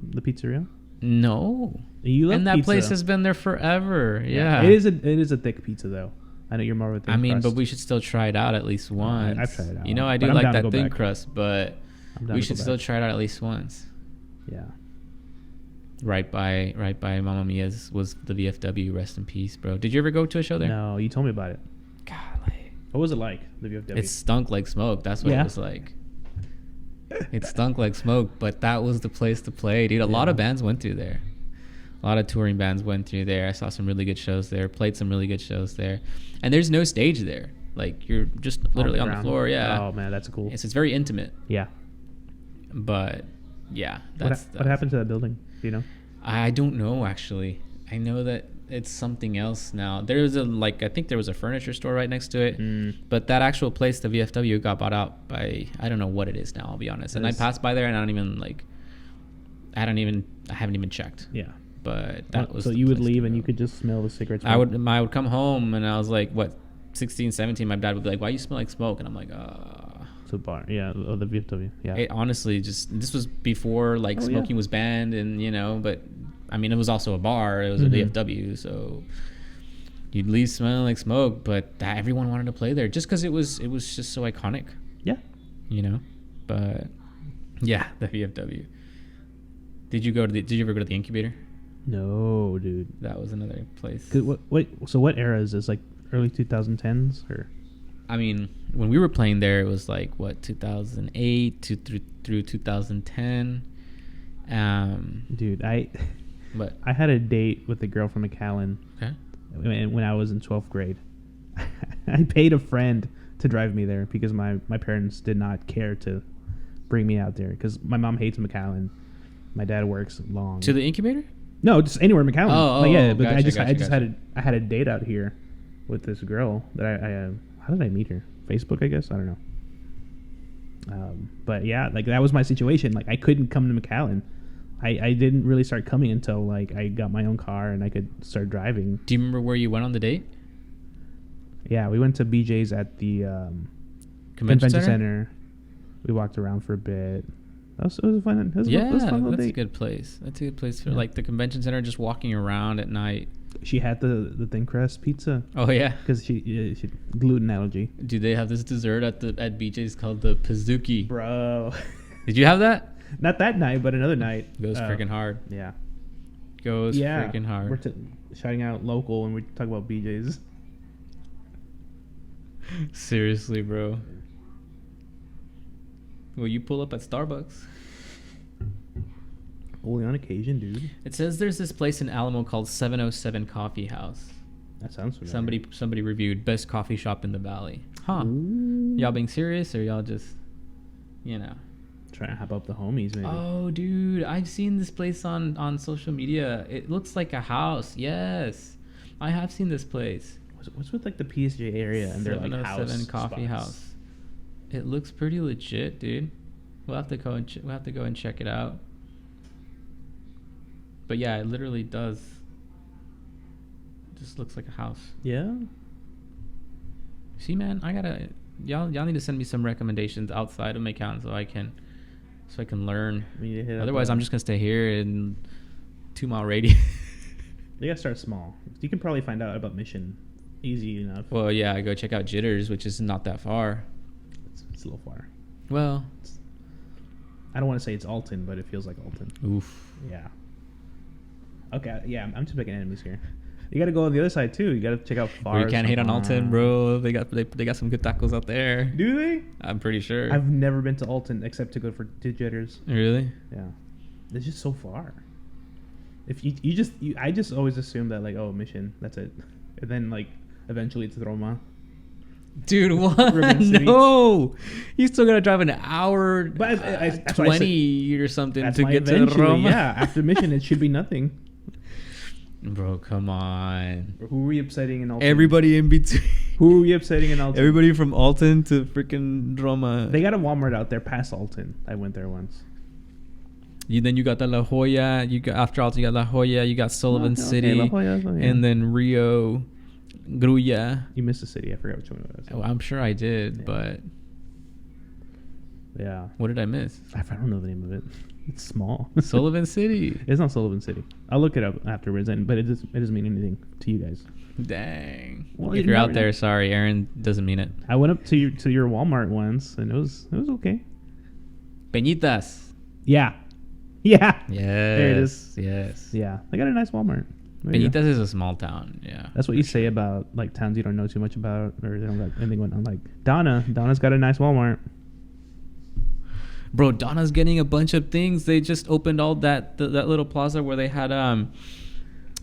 The pizzeria? No. You love that pizza. Place has been there forever. Yeah. It is a thick pizza though. I know you're more of a thin crust. But we should still try it out at least once. I've tried it out. You know, I do like that thin crust, but we should still try it out at least once. Yeah. Right by Mamma Mia's was the VFW. Rest in peace, bro. Did you ever go to a show there? No, you told me about it. Golly. What was it like, the VFW? It stunk like smoke. That's what it was like. It stunk like smoke, but that was the place to play, dude. A lot of bands went through there. A lot of touring bands went through there. I saw some really good shows there. Played some really good shows there. And there's no stage there. Like, you're just literally on the floor. Yeah. Oh man, that's cool. It's very intimate. Yeah. But yeah, what happened to that building? Do you know? I don't know, actually. I know that it's something else now. There's I think there was a furniture store right next to it. But that actual place, the VFW, got bought out by, I don't know what it is now, I'll be honest. And I passed by there and I haven't even checked. Yeah. But that was so you would leave and you could just smell the cigarette smoke? I would come home and I was like, what, 16, 17, my dad would be like, why you smell like smoke? And I'm like, So bar, yeah, or the VFW, yeah. It honestly this was before smoking was banned, and but I mean, it was also a bar. It was a VFW, so you'd leave smelling like smoke, but everyone wanted to play there just because it was just so iconic. Yeah. But yeah, the VFW. Did you ever go to the Incubator? No, dude. That was another place. So what era is this? Like early 2010s or? I mean, when we were playing there, it was 2008 through 2010. Dude, I had a date with a girl from McAllen. Okay. When I was in 12th grade. I paid a friend to drive me there because my parents did not care to bring me out there because my mom hates McAllen. My dad works long. To the Incubator? No, just anywhere in McAllen. Yeah, but gotcha, I had a date out here with this girl that I how did I meet her? Facebook, I guess. I don't know. But yeah, that was my situation. I couldn't come to McAllen. I didn't really start coming until I got my own car and I could start driving. Do you remember where you went on the date? Yeah, we went to BJ's at the convention center. We walked around for a bit. It was fun. It was a fun little date. A good place. That's a good place for the convention center, just walking around at night. She had the thin crust pizza. Oh yeah, because she gluten allergy. Do they have this dessert at BJ's called the Pizookie? Bro, did you have that? Not that night, but another night. Goes freaking hard. Yeah, goes freaking hard. We're shouting out local when we talk about BJ's. Seriously, bro. Will you pull up at Starbucks? Only on occasion, dude. It says there's this place in Alamo called 707 Coffee House. That sounds familiar. Somebody reviewed best coffee shop in the valley. Huh? Ooh. Y'all being serious or y'all just, trying to hype up the homies, maybe? Oh, dude, I've seen this place on social media. It looks like a house. Yes, I have seen this place. What's with the PSJ area and their house 707 Coffee spots? House. It looks pretty legit, dude. We'll have to go and check it out. But yeah, it literally does. It just looks like a house. Yeah. See, man, y'all need to send me some recommendations outside of McAllen so I can learn. Otherwise, I'm just gonna stay here in 2 mile radius. You gotta start small. You can probably find out about Mission easy enough. Well, yeah, I go check out Jitters, which is not that far. It's a little far. Well, I don't want to say it's Alton, but it feels like Alton. Oof. Yeah. Okay, yeah, I'm just picking enemies here. You got to go on the other side too. You got to check out Far. You can't hate on Alton, bro. They got some good tacos out there. Do they? I'm pretty sure. I've never been to Alton except to go for Jitters. Really? Yeah. It's just so far. If I just always assume that Mission, that's it, and then eventually it's Roma. Dude, what? No, you still gotta drive an hour, but 20 or something to get to Roma. Yeah, after Mission, it should be nothing. Bro, come on. Who are we upsetting in Alton? Everybody in between. Who are we upsetting in Alton? Everybody from Alton to freaking Roma. They got a Walmart out there past Alton. I went there once. Then you got the La Jolla. After Alton, you got La Jolla. You got Sullivan City, La Jolla, and then Rio Grande. You missed a city. I forgot which one it was. Oh, I'm sure I did, yeah. But yeah, what did I miss? I don't know the name of it. It's small. Sullivan City. It's not Sullivan City. I'll look it up afterwards, but it doesn't mean anything to you guys. Dang. Well, if you're out there, sorry, Aaron doesn't mean it. I went up to your Walmart once, and it was okay. Peñitas. Yeah. Yeah. Yes. There it is. Yes. Yeah. They got a nice Walmart. Peñitas is a small town. Yeah. That's what you say about towns you don't know too much about, or they don't got anything going on. Donna's got a nice Walmart. Bro, Donna's getting a bunch of things. They just opened all that little plaza where they had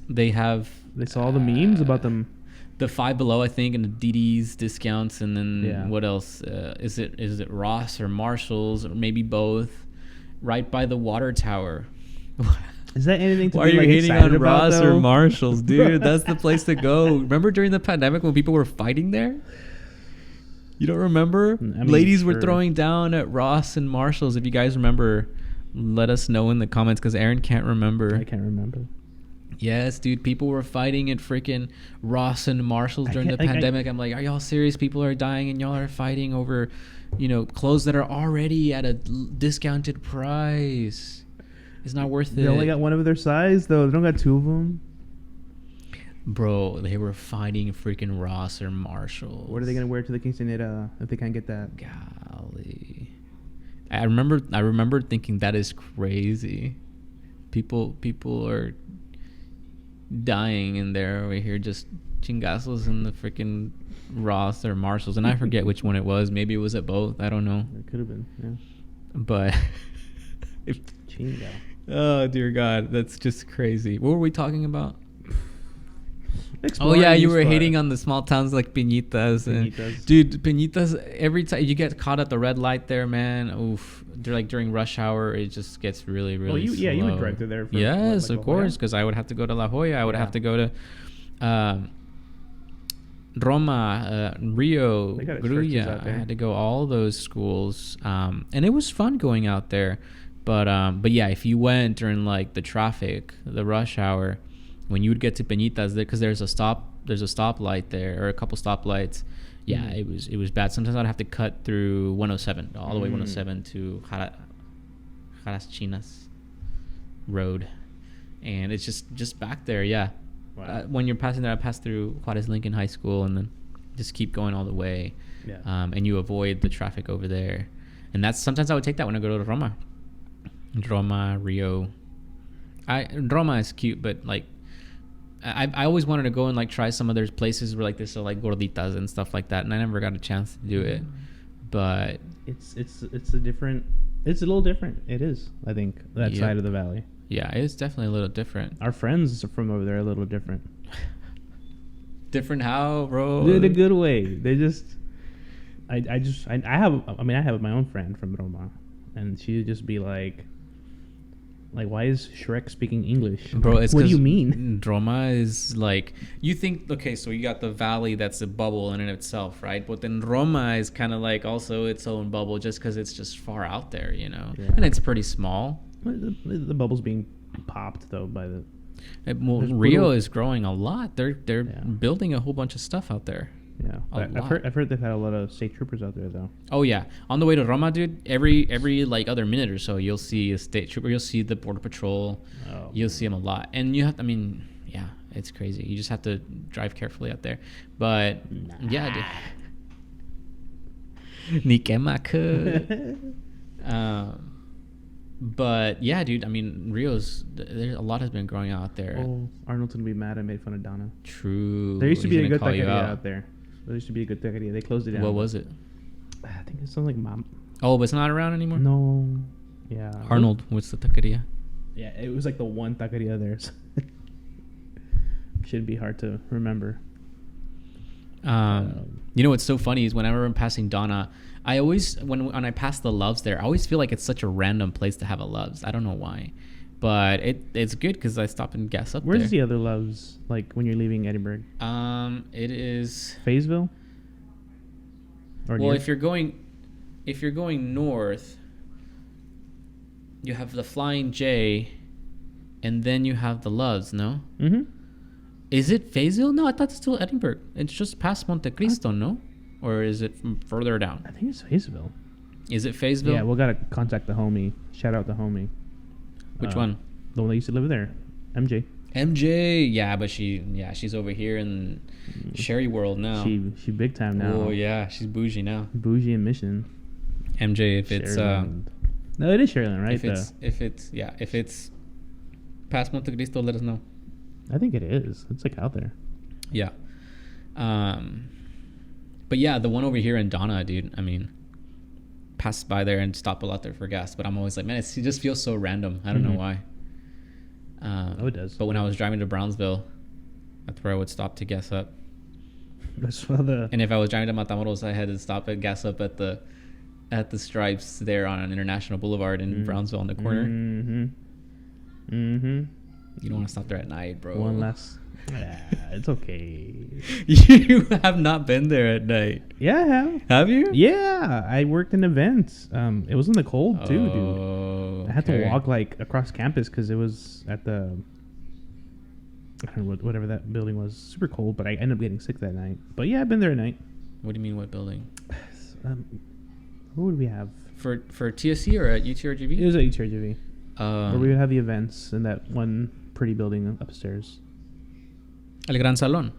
They have. They saw all the memes about them. The Five Below, I think, and the DD's discounts, and then what else? Is it Ross or Marshalls or maybe both? Right by the water tower. Is that anything to Why be are you hating on Ross though? or Marshalls, dude? That's the place to go. Remember during the pandemic when people were fighting there? You don't remember? I mean, Ladies were throwing down at Ross and Marshalls. If you guys remember, let us know in the comments because Aaron can't remember. I can't remember. Yes, dude. People were fighting at freaking Ross and Marshalls during the pandemic. I'm like, are y'all serious? People are dying and y'all are fighting over, clothes that are already at a discounted price. It's not worth it. They only got one of their size, though. They don't got two of them. Bro, they were fighting freaking Ross or Marshalls. What are they gonna wear to the quinceañera if they can't get that? Golly, I remember thinking that is crazy. People are dying, and they're over here just chingazos in the freaking Ross or Marshalls, and I forget which one it was. Maybe it was at both. I don't know. It could have been, yeah. But Chinga. Oh dear God, that's just crazy. What were we talking about? Exploring oh yeah, you were hating on the small towns like Peñitas. Dude, Peñitas, every time you get caught at the red light there, man, oof. They're like during rush hour, it just gets really slow. Yeah, you would drive through there. Yes, of course, because I would have to go to La Jolla. I would have to go to Roma, Rio, Gruya. I had to go all those schools, and it was fun going out there. But yeah, if you went during like the traffic, the rush hour, when you would get to Peñitas, because there's a stoplight there or a couple stoplights. Yeah, it was bad. Sometimes I'd have to cut through 107, all the way 107 to Jaras Chinas Road, and it's just back there. Yeah, wow. When you're passing there, I pass through Juarez Lincoln High School, and then just keep going all the way. Yeah. And you avoid the traffic over there, and that's sometimes I would take that when I go to Roma, Rio. Roma is cute, but like. I always wanted to go and like try some of their places where like they sell like gorditas and stuff like that, and I never got a chance to do it. But it's a little different. It is, I think, that side of the valley. Yeah, it's definitely a little different. Our friends from over there are a little different. Different how, bro? In a good way. They just, I have my own friend from Roma, and she'd just be like, why is Shrek speaking English? Bro, it's what do you mean? Roma is like, you think, okay, so you got the valley that's a bubble in itself, right? But then Roma is kind of like also its own bubble just because it's just far out there, Yeah. And it's pretty small. The bubble's being popped, though, by the... Rio is growing a lot. They're building a whole bunch of stuff out there. Yeah, I've heard they've had a lot of state troopers out there, though. Oh yeah, on the way to Roma, dude. Every like other minute or so, you'll see a state trooper. You'll see the border patrol. Oh. You'll see them a lot, and you have. Yeah, it's crazy. You just have to drive carefully out there. But yeah, dude. But yeah, dude. There's a lot has been growing out there. Oh, Arnold's gonna be mad I made fun of Donna. True. There used to be a good taqueria out there. There used to be a good taqueria. They closed it down. What was it? I think it's something like Mom. Oh, but it's not around anymore? No. Yeah. Arnold, what's the taqueria? Yeah, it was like the one taqueria there. So should be hard to remember. You know what's so funny is whenever I'm passing Donna, I always when I pass the Loves there, I always feel like it's such a random place to have a Loves. I don't know why. But it's good because I stop and gas up Where's there. the other Loves, like when you're leaving Edinburgh? It is... Fayetteville? Well, if you're going north, you have the Flying J, and then you have the Loves, no? Mm-hmm. Is it Fayetteville? No, I thought it's still Edinburgh. It's just past Monte Cristo, no? Or is it further down? I think it's Fayetteville. Is it Fayetteville? Yeah, we'll gotta contact the homie. Shout out the homie. Which one? The one that used to live there. MJ. Yeah, but she's over here in Sherry World now. She big time now. Oh yeah, she's bougie now. Bougie and Mission. MJ, if it's no, it is Sherryland, right? If it's past Monte Cristo, let us know. I think it is. It's like out there. Yeah. But yeah, the one over here in Donna, dude. Pass by there and stop a lot there for gas, but I'm always like, man, it just feels so random. I don't know why. It does. But when I was driving to Brownsville, that's where I would stop to gas up. That's where the. And if I was driving to Matamoros, I had to stop at gas up at the Stripes there on International Boulevard in Brownsville on the corner. You don't want to stop there at night, bro. One last. It's okay. You have not been there at night. Yeah, I have. Have you? Yeah, I worked in events. It was in the cold too, dude. I had to walk like across campus because it was at the. I don't know whatever that building was. Super cold, but I ended up getting sick that night. But yeah, I've been there at night. What do you mean, what building? What would we have for TSC or at UTRGV? It was at UTRGV. Where we would have the events in that one pretty building upstairs. El Gran Salón.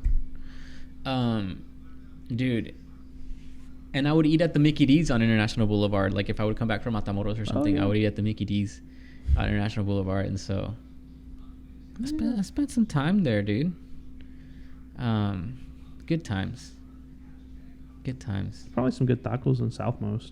Dude. And I would eat at the Mickey D's on International Boulevard. Like if I would come back from Matamoros or something, I would eat at the Mickey D's on International Boulevard. And so I spent some time there, dude. Good times. Good times. Probably some good tacos in Southmost.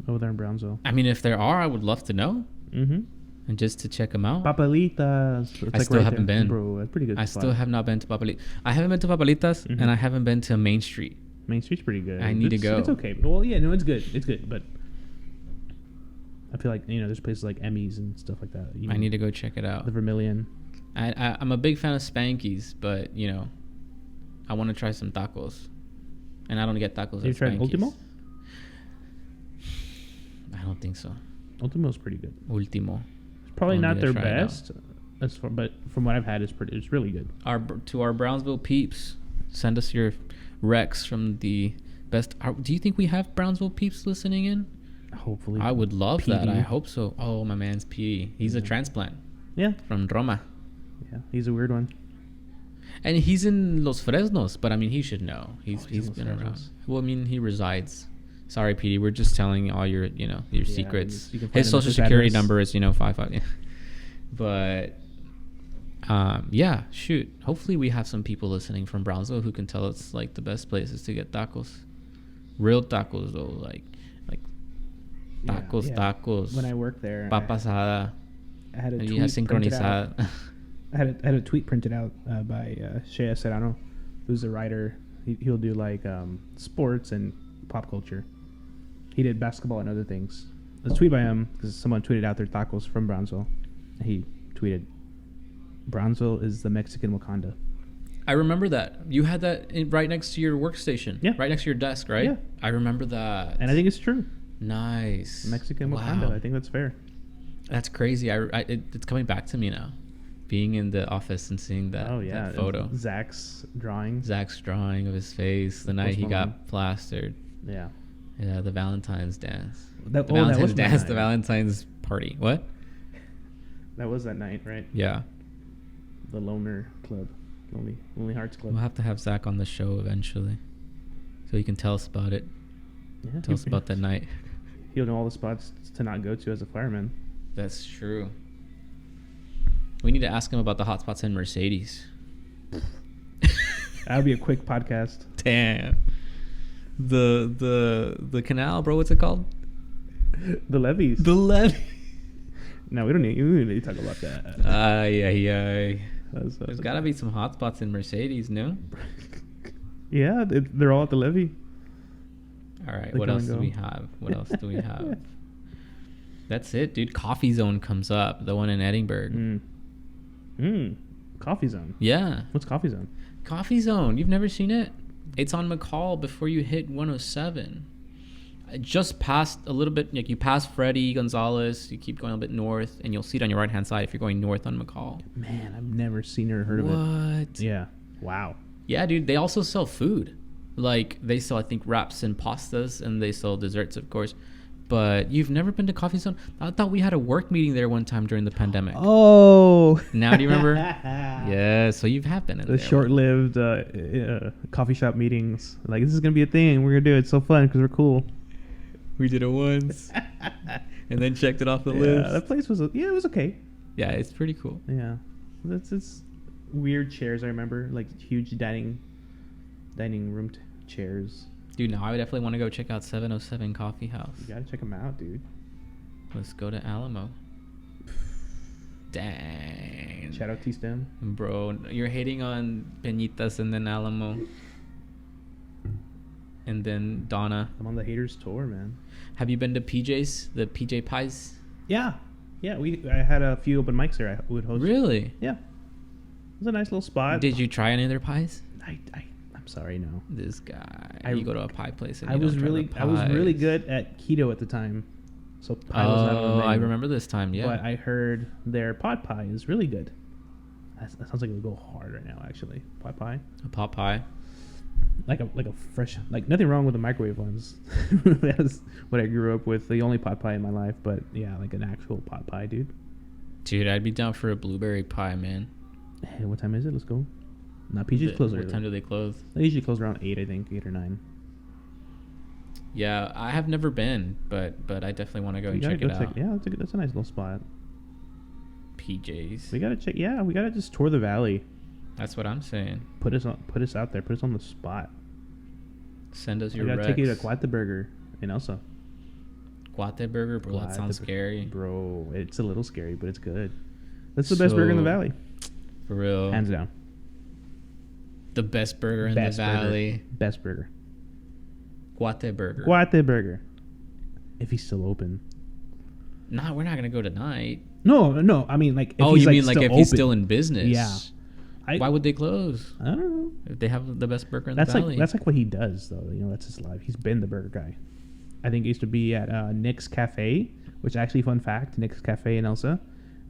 Over there in Brownsville. I mean, if there are, I would love to know. Mm-hmm. And just to check them out. Papalitas. I still haven't been. Bro, that's pretty good. I still have not been to Papalitas. I haven't been to Papalitas, and I haven't been to Main Street. Main Street's pretty good. I need to go. It's okay. Well, yeah, no, it's good. It's good, but I feel like there's places like Emmy's and stuff like that. I need to go check it out. The Vermilion. I'm a big fan of Spanky's, but I want to try some tacos, and I don't get tacos. Have you tried Ultimo? I don't think so. Ultimo's pretty good. Ultimo. Probably not their best, but from what I've had, it's really good. To our Brownsville peeps, send us your recs from the best. Do you think we have Brownsville peeps listening in? Hopefully. I would love that. I hope so. Oh, my man's P. He's a transplant. Yeah. From Roma. Yeah, he's a weird one. And he's in Los Fresnos, but I mean, he should know. He's been around. Well, I mean, he resides. Sorry, PD. We're just telling all your secrets. His social security number is 55. Yeah. But yeah, shoot. Hopefully, we have some people listening from Brownsville who can tell us like the best places to get tacos. Real tacos though, like tacos. When I worked there, papa asada. I had a tweet printed out. I had a tweet printed out by Shea Serrano, who's a writer. He'll do like sports and pop culture. He did basketball and other things. There's a tweet by him because someone tweeted out their tacos from Brownsville. He tweeted, "Brownsville is the Mexican Wakanda." I remember that. You had that right next to your workstation. Yeah. Right next to your desk, right? Yeah. I remember that. And I think it's true. Nice. Mexican Wakanda. I think that's fair. That's crazy. It's coming back to me now. Being in the office and seeing that, that photo. Zach's drawing of his face the night he got plastered. Yeah. Yeah, the Valentine's dance. The Valentine's party. What? That was that night, right? Yeah. The Loner Club. Lonely Hearts Club. We'll have to have Zach on the show eventually, so he can tell us about it. Yeah. Tell us about that night. He'll know all the spots to not go to as a fireman. That's true. We need to ask him about the hot spots in Mercedes. That would be a quick podcast. Damn. The canal, bro. What's it called? The levees. No, we don't need to talk about that. Yeah. There's got to be some hot spots in Mercedes, no? Yeah, they're all at the levee. All right. What else do we have? That's it, dude. Coffee Zone comes up. The one in Edinburgh. Coffee Zone. Yeah. What's Coffee Zone? Coffee Zone. You've never seen it? It's on McCall before you hit 107. Just past a little bit, like you pass Freddie Gonzalez, you keep going a bit north, and you'll see it on your right-hand side if you're going north on McCall. Man, I've never seen or heard of it. What? Yeah. Wow. Yeah, dude. They also sell food. Like, they sell, I think, wraps and pastas, and they sell desserts, of course. But you've never been to Coffee Zone? I thought we had a work meeting there one time during the pandemic. Oh. Now do you remember? Yeah, so you have been in the there. Short-lived coffee shop meetings. Like, this is going to be a thing. We're going to do it. It's so fun because we're cool. We did it once. And then checked it off the list. Yeah, that place was, it was okay. Yeah, it's pretty cool. Yeah. It's weird chairs, I remember. Like, huge dining room chairs. Dude, now I would definitely want to go check out 707 Coffee House. You gotta check them out, dude. Let's go to Alamo. Dang. Shout out T-Stem. Bro, you're hating on Peñitas and then Alamo. And then Donna. I'm on the haters tour, man. Have you been to PJ's? The PJ Pies? Yeah. Yeah, I had a few open mics there I would host. Really? Yeah. It was a nice little spot. Did you try any of their pies? I'm sorry, no. This guy. You go to a pie place and I was really good at keto at the time. So pie was out of the menu. I remember this time, yeah. But I heard their pot pie is really good. That sounds like it would go hard right now, actually. Pot pie. A pot pie. Like a fresh, like nothing wrong with the microwave ones. That's what I grew up with. The only pot pie in my life, but yeah, like an actual pot pie, dude. Dude, I'd be down for a blueberry pie, man. Hey, what time is it? Let's go. Not PJ's close early. What time do they close? They usually close around 8, I think, 8 or 9. Yeah, I have never been, but I definitely want to go and check it out. Yeah, that's a nice little spot. PJ's. We gotta check. Yeah, we gotta just tour the valley. That's what I'm saying. Put us out there. Put us on the spot. Send us your I gotta recs. take you to Guata Burger in Elsa. Guata Burger, bro. That sounds scary. Bro, it's a little scary, but it's good. That's the best burger in the valley. For real. Hands down. The best burger in the valley. Best burger. Guata Burger. Guata Burger. If he's still open. Nah, we're not going to go tonight. No. I mean, like, if he's, you mean like if he's still in business? Yeah. Why would they close? I don't know. If they have the best burger in the valley. That's like what he does, though. You know, that's his life. He's been the burger guy. I think he used to be at Nick's Cafe, which actually, fun fact, Nick's Cafe in Elsa,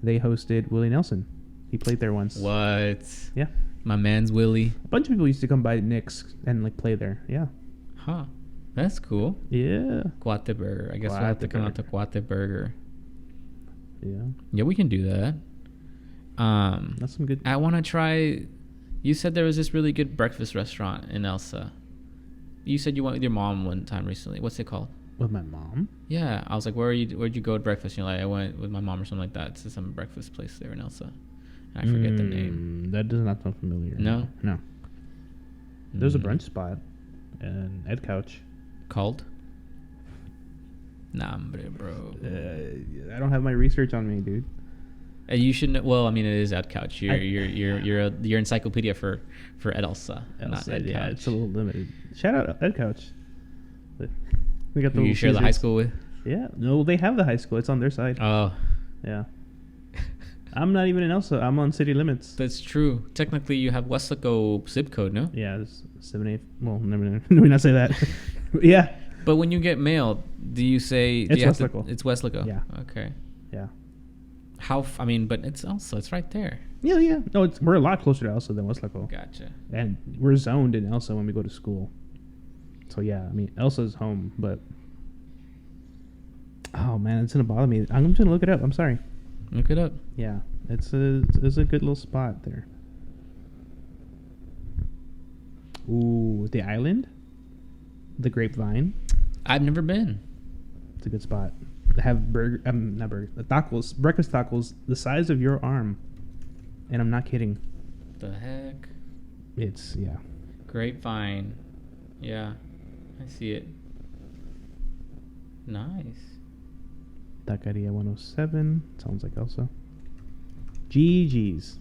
they hosted Willie Nelson. He played there once. What? Yeah. My man's Willie. A bunch of people used to come by Nick's and like play there. Yeah. Huh. That's cool. Yeah. Guata Burger. I guess we'll have to come out to Guata Burger. Yeah. Yeah, we can do that. That's some good. I want to try. You said there was this really good breakfast restaurant in Elsa. You said you went with your mom one time recently. What's it called? With my mom? Yeah. I was like, where'd you go to breakfast? And you're like, I went with my mom or something like that to some breakfast place there in Elsa. I forget the name. That does not sound familiar. No? No. There's a brunch spot and Ed Couch. Called? Nah, bro. I don't have my research on me, dude. You should know. Well, I mean, it is Ed Couch. You're encyclopedia for Ed Elsa, not Ed yeah, Couch. it's a little limited. Shout out Ed Couch. We got Who you share the high school with? Yeah. No, they have the high school. It's on their side. Oh. Yeah. I'm not even in Elsa. I'm on city limits. That's true. Technically, you have Westlaco zip code, no? Yeah, it's 7-8. Well, never. Let me not say that. Yeah. But when you get mail, do you say it's Westlaco? It's Westlaco. Yeah. Okay. Yeah. But it's Elsa. It's right there. Yeah. No, we're a lot closer to Elsa than Westlaco. Gotcha. And we're zoned in Elsa when we go to school. So yeah, I mean Elsa's home, but oh man, it's gonna bother me. I'm just gonna look it up. I'm sorry. Look it up. Yeah, it's a good little spot there. Ooh, the island, the Grapevine. I've never been. It's a good spot. They have the tacos, breakfast tacos, the size of your arm, and I'm not kidding. The heck? It's Grapevine. Yeah, I see it. Nice. Taqueria 107. Sounds like Elsa. Gigi's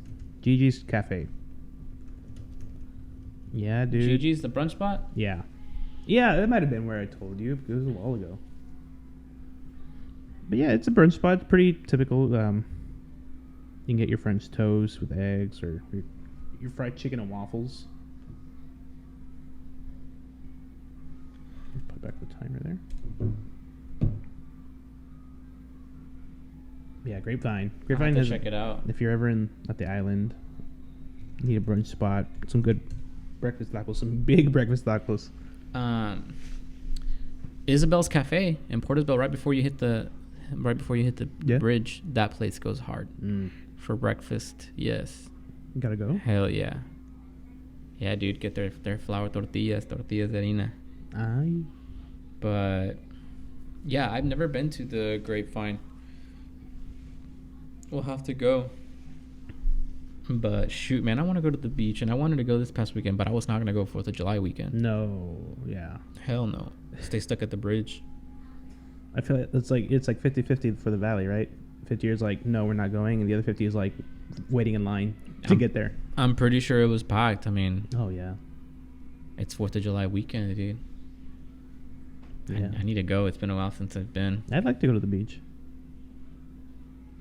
Cafe. Yeah, dude. Gigi's, the brunch spot? Yeah, that might have been where I told you. It was a while ago. But yeah, it's a brunch spot. It's pretty typical. You can get your French toast with eggs or your fried chicken and waffles. Put back the timer there. Yeah, Grapevine. Grapevine has check it out. If you're ever at the island, you need a brunch spot. Some good breakfast tacos. Some big breakfast tacos. Isabelles Cafe in Portersville, right before you hit the bridge. That place goes hard for breakfast. Yes. You gotta go. Hell yeah. Yeah, dude, get their flour tortillas de harina. Aye. But yeah, I've never been to the Grapevine. We'll have to go. But shoot, man, I want to go to the beach, and I wanted to go this past weekend, but I was not going to go 4th of July weekend. No, yeah. Hell no. Stay stuck at the bridge. I feel like it's like 50-50 for the valley, right? 50 is like, no, we're not going, and the other 50 is like waiting in line to get there. I'm pretty sure it was packed. I mean, oh yeah, it's 4th of July weekend, dude. Yeah. I need to go. It's been a while since I've been. I'd like to go to the beach.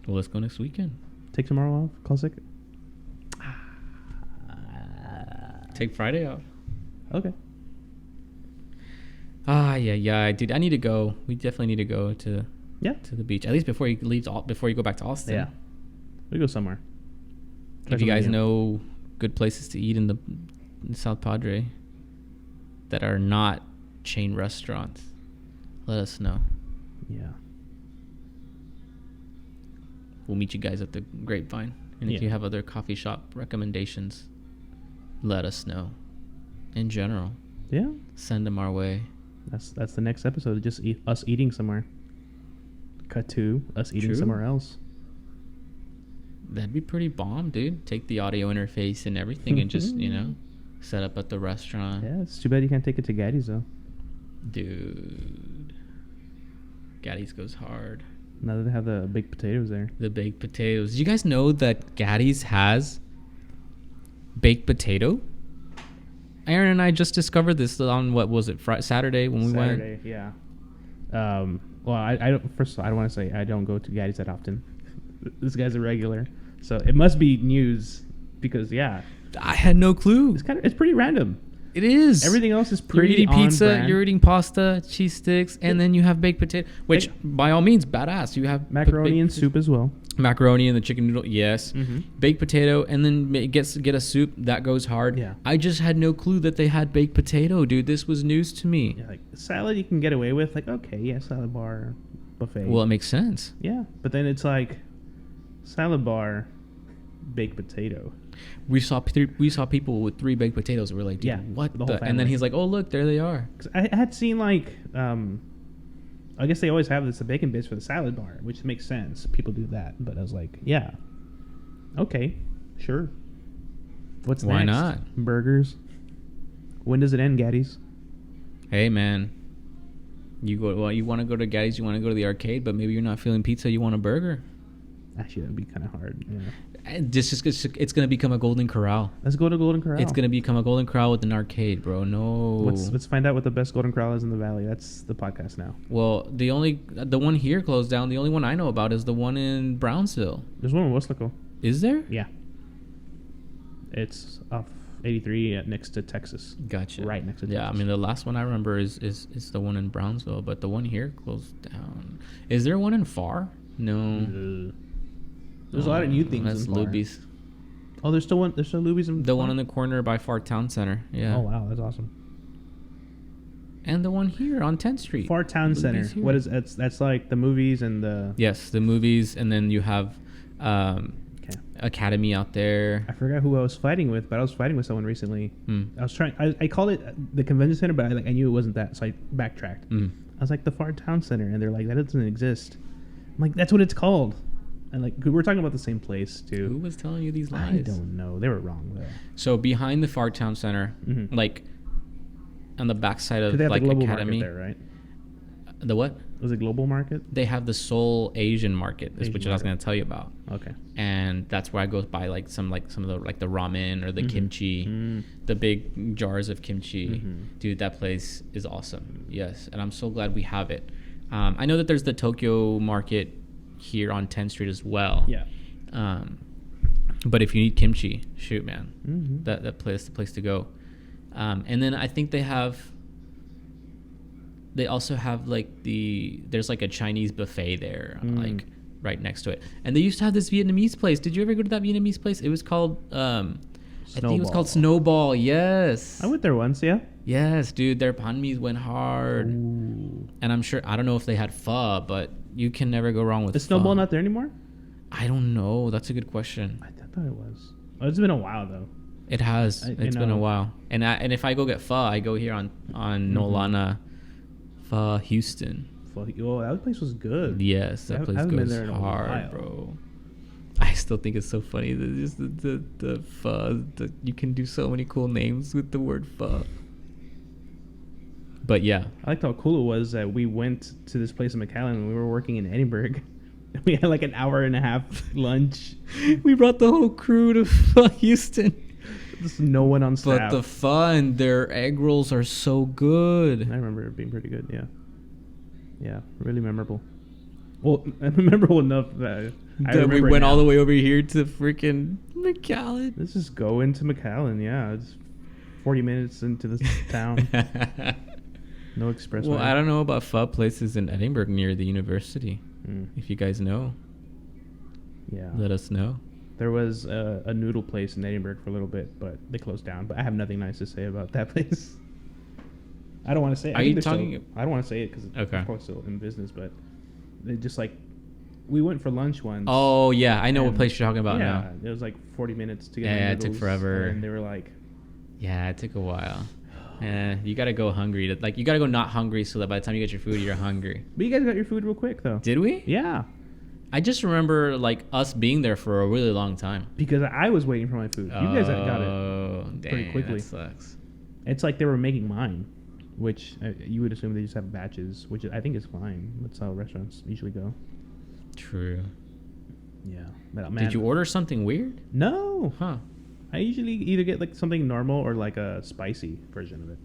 Well, let's go next weekend. Take tomorrow off. Classic. Take Friday off. Okay. Yeah, dude. I need to go. We definitely need to go to the beach, at least before you leave. Before you go back to Austin. Yeah. We go somewhere. If you guys know good places to eat in South Padre that are not chain restaurants, let us know. Yeah. We'll meet you guys at the Grapevine. And if you have other coffee shop recommendations, let us know. In general. Yeah. Send them our way. That's the next episode. Just us eating somewhere. Cut to us eating somewhere else. That'd be pretty bomb, dude. Take the audio interface and everything and just, set up at the restaurant. Yeah, it's too bad you can't take it to Gaddy's, though. Dude. Gaddy's goes hard. Now that they have the baked potatoes there. The baked potatoes. Did you guys know that Gaddy's has baked potato? Aaron and I just discovered this on, what was it, Saturday when we went? Saturday, yeah. Well, I don't. First of all, I don't want to say I don't go to Gaddy's that often. This guy's a regular, so it must be news because I had no clue. It's pretty random. It is. Everything else is pretty. You're eating on pizza, brand. you're eating pasta, cheese sticks, and then you have baked potato, which by all means, badass. You have macaroni and soup as well. Macaroni and the chicken noodle, yes. Mm-hmm. Baked potato, and then get a soup that goes hard. Yeah. I just had no clue that they had baked potato, dude. This was news to me. Yeah, like salad you can get away with, like okay, yeah, salad bar, buffet. Well, it makes sense. Yeah, but then it's like salad bar, baked potato. We saw people with 3 baked potatoes. And we're like, dude, what the whole family. And then he's like, oh look, there they are. 'Cause I had seen like, I guess they always have the bacon bits for the salad bar, which makes sense. People do that, but I was like, yeah, okay, sure. What's Why next? not? Burgers. When does it end, Gaddy's? Hey man, you want to go to Gaddy's, you want to go to the arcade, but maybe you're not feeling pizza, you want a burger. Actually, that would be kind of hard. Yeah. It's gonna become a Golden Corral. Let's go to Golden Corral. It's gonna become a Golden Corral with an arcade, bro. No. Let's find out what the best Golden Corral is in the valley. That's the podcast now. Well, the one here closed down. The only one I know about is the one in Brownsville. There's one in Westlaco. Is there? Yeah. It's off 83 next to Texas. Gotcha. Right next to Texas. Yeah, I mean the last one I remember is the one in Brownsville, but the one here closed down. Is there one in Far? No. There's a lot of new things. That's in Far. Luby's. Oh, there's still Luby's in the Far? one in the corner by Far Town Center. Yeah. Oh wow, that's awesome. And the one here on 10th Street. Far Town Center. Here. What is that's like the movies and the Yes, the movies, and then you have Academy out there. I forgot who I was fighting with, but I was fighting with someone recently. I was trying. I called it the convention center, but I knew it wasn't that, so I backtracked. I was like the Far Town Center, and they're like that doesn't exist. I'm like that's what it's called. And like we're talking about the same place too. Who was telling you these lies? I don't know. They were wrong though. So behind the Far Town Center, like on the backside of they have like the global Academy, market there, right? The what? Was it global market? They have the Seoul Asian market, which I was going to tell you about. Okay. And that's where I go buy like some of the like the ramen or the kimchi, the big jars of kimchi. Dude, that place is awesome. Yes, and I'm so glad we have it. I know that there's the Tokyo market here on 10th Street as well. Yeah. But if you need kimchi, shoot, man, that place, the place to go. And then I think they also have like there's like a Chinese buffet there, like right next to it. And they used to have this Vietnamese place. Did you ever go to that Vietnamese place? It was called I think it was called Snowball. Yes. I went there once. Yeah. Yes, dude. Their banh mi's went hard. Ooh. And I'm sure, I don't know if they had pho, but you can never go wrong with Is Snowball pho. not there anymore? I don't know. That's a good question. I thought it was. Oh, it's been a while though. It has. It's been a while. And if I go get pho, I go here on Nolana Pho Houston. Oh, that place was good. Yes, that place goes hard, bro. I still think it's so funny that just the pho. You can do so many cool names with the word pho. But yeah, I liked how cool it was that we went to this place in McAllen when we were working in Edinburgh. We had like an hour and a half lunch. We brought the whole crew to Houston. Just no one on staff. But the pho and their egg rolls are so good. I remember it being pretty good. Yeah. Yeah, really memorable. Well, memorable enough that we went all the way over here to freaking McAllen. Let's just go into McAllen. Yeah, it's 40 minutes into this town. No expressway. Well, I don't know about pho places in Edinburgh near the university. If you guys know, yeah, let us know. There was a noodle place in Edinburgh for a little bit, but they closed down. But I have nothing nice to say about that place. I don't want to say it. Are you talking? I don't want to say it because it's probably still in business, but they just like, we went for lunch once. Oh, yeah. I know what place you're talking about now. Yeah, it was like 40 minutes to get Yeah, noodles, it took forever. And they were like... Yeah, it took a while. You got to go hungry. You got to go not hungry so that by the time you get your food, you're hungry. But you guys got your food real quick, though. Did we? Yeah. I just remember, us being there for a really long time. Because I was waiting for my food. You guys got it pretty quickly. That sucks. It's like they were making mine, which you would assume they just have batches, which I think is fine. That's how restaurants usually go. True. Yeah. But, man, did you order something weird? No. Huh. I usually either get like something normal or like a spicy version of it.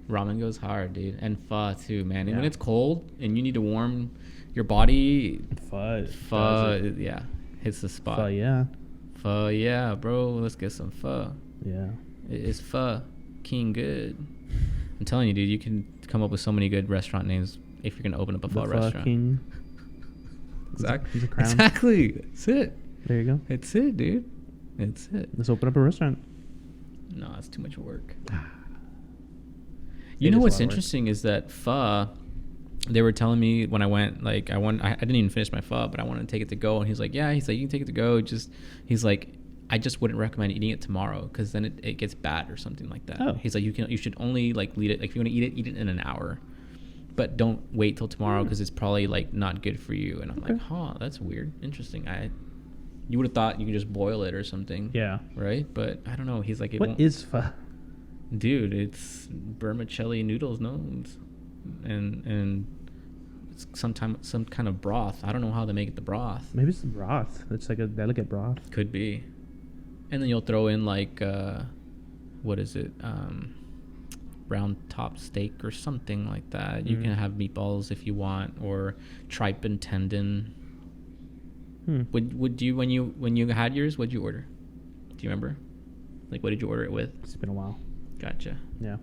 Ramen goes hard, dude. And pho, too, man. And Yeah. when it's cold and you need to warm your body, Pho, yeah, hits the spot. Pho, yeah. Pho, yeah, bro. Let's get some pho. Yeah. It's pho. King good. I'm telling you, dude, you can come up with so many good restaurant names if you're going to open up a pho restaurant. King. Exactly. He's a crown. Exactly. That's it. There you go. It's it, dude. It's it. Let's open up a restaurant. No, it's too much work. You know what's interesting is that pho, they were telling me when I went, I didn't even finish my pho, but I wanted to take it to go. And he's like, you can take it to go. He's like, I just wouldn't recommend eating it tomorrow because then it gets bad or something like that. Oh. He's like, you should only leave it. Like if you want to eat it in an hour, but don't wait till tomorrow because it's probably not good for you. And I'm like, that's weird. Interesting. You would have thought you could just boil it or something. Yeah. Right? But I don't know. He's like, what is pho? Dude, it's vermicelli noodles, and it's some kind of broth. I don't know how they make the broth. Maybe it's the broth. It's like a delicate broth. Could be. And then you'll throw in what is it? Round top steak or something like that. You can have meatballs if you want, or tripe and tendon. Would you when you had yours? What'd you order? Do you remember? What did you order it with? It's been a while. Gotcha. Yeah.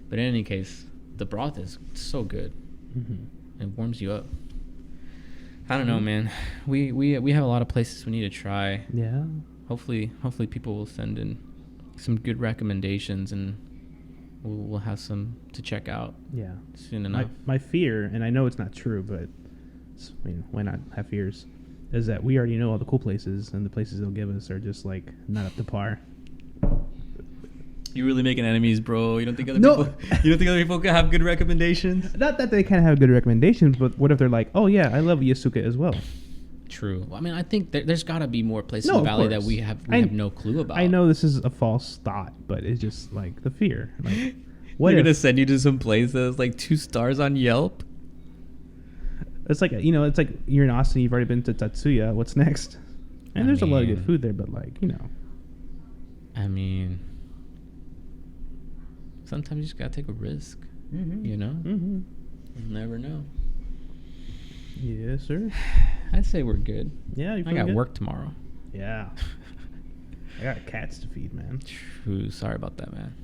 But in any case, the broth is so good. It warms you up. I don't know, man. We have a lot of places we need to try. Yeah. Hopefully people will send in some good recommendations, and we'll have some to check out. Yeah. Soon enough. My fear, and I know it's not true, but why not have fears? Is that we already know all the cool places, and the places they'll give us are just not up to par. You're really making enemies, bro. You don't think other people can have good recommendations? Not that they can't have good recommendations, but what if they're like, oh yeah, I love Yasuka as well. True. Well, I mean, I think there's got to be more places in the valley that we have no clue about. I know this is a false thought, but it's just the fear. What They're gonna send you to some place that's 2 stars on Yelp. It's it's like you're in Austin, you've already been to Tatsuya. What's next? And there's a lot of good food there, but I mean, sometimes you just gotta take a risk. You know. Mm-hmm. You'll never know. Yes, sir. I'd say we're good. Yeah, I got work tomorrow. Yeah. I got cats to feed, man. True. Sorry about that, man.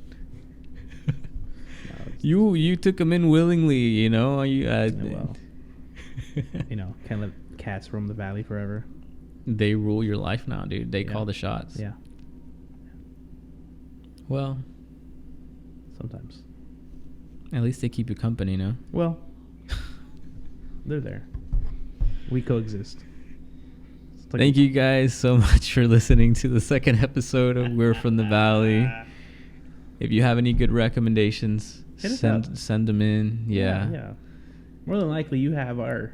You took them in willingly, you know. Can't let cats roam the valley forever. They rule your life now, dude. They call the shots. Yeah. Well, sometimes. At least they keep you company, no? Well, they're there. We coexist. Thank you guys so much for listening to the second episode of We're from the Valley. If you have any good recommendations, send them in. Yeah. More than likely, you have our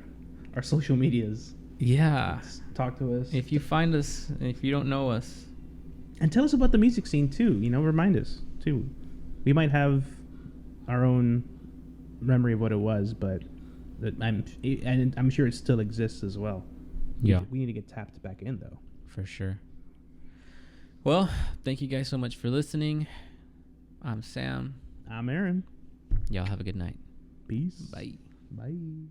social medias. Yeah. Talk to us. If you find us, if you don't know us. And tell us about the music scene, too. Remind us, too. We might have our own memory of what it was, but I'm sure it still exists as well. Yeah. We need to get tapped back in though. For sure. Well, thank you guys so much for listening. I'm Sam. I'm Aaron. Y'all have a good night. Peace. Bye. Bye.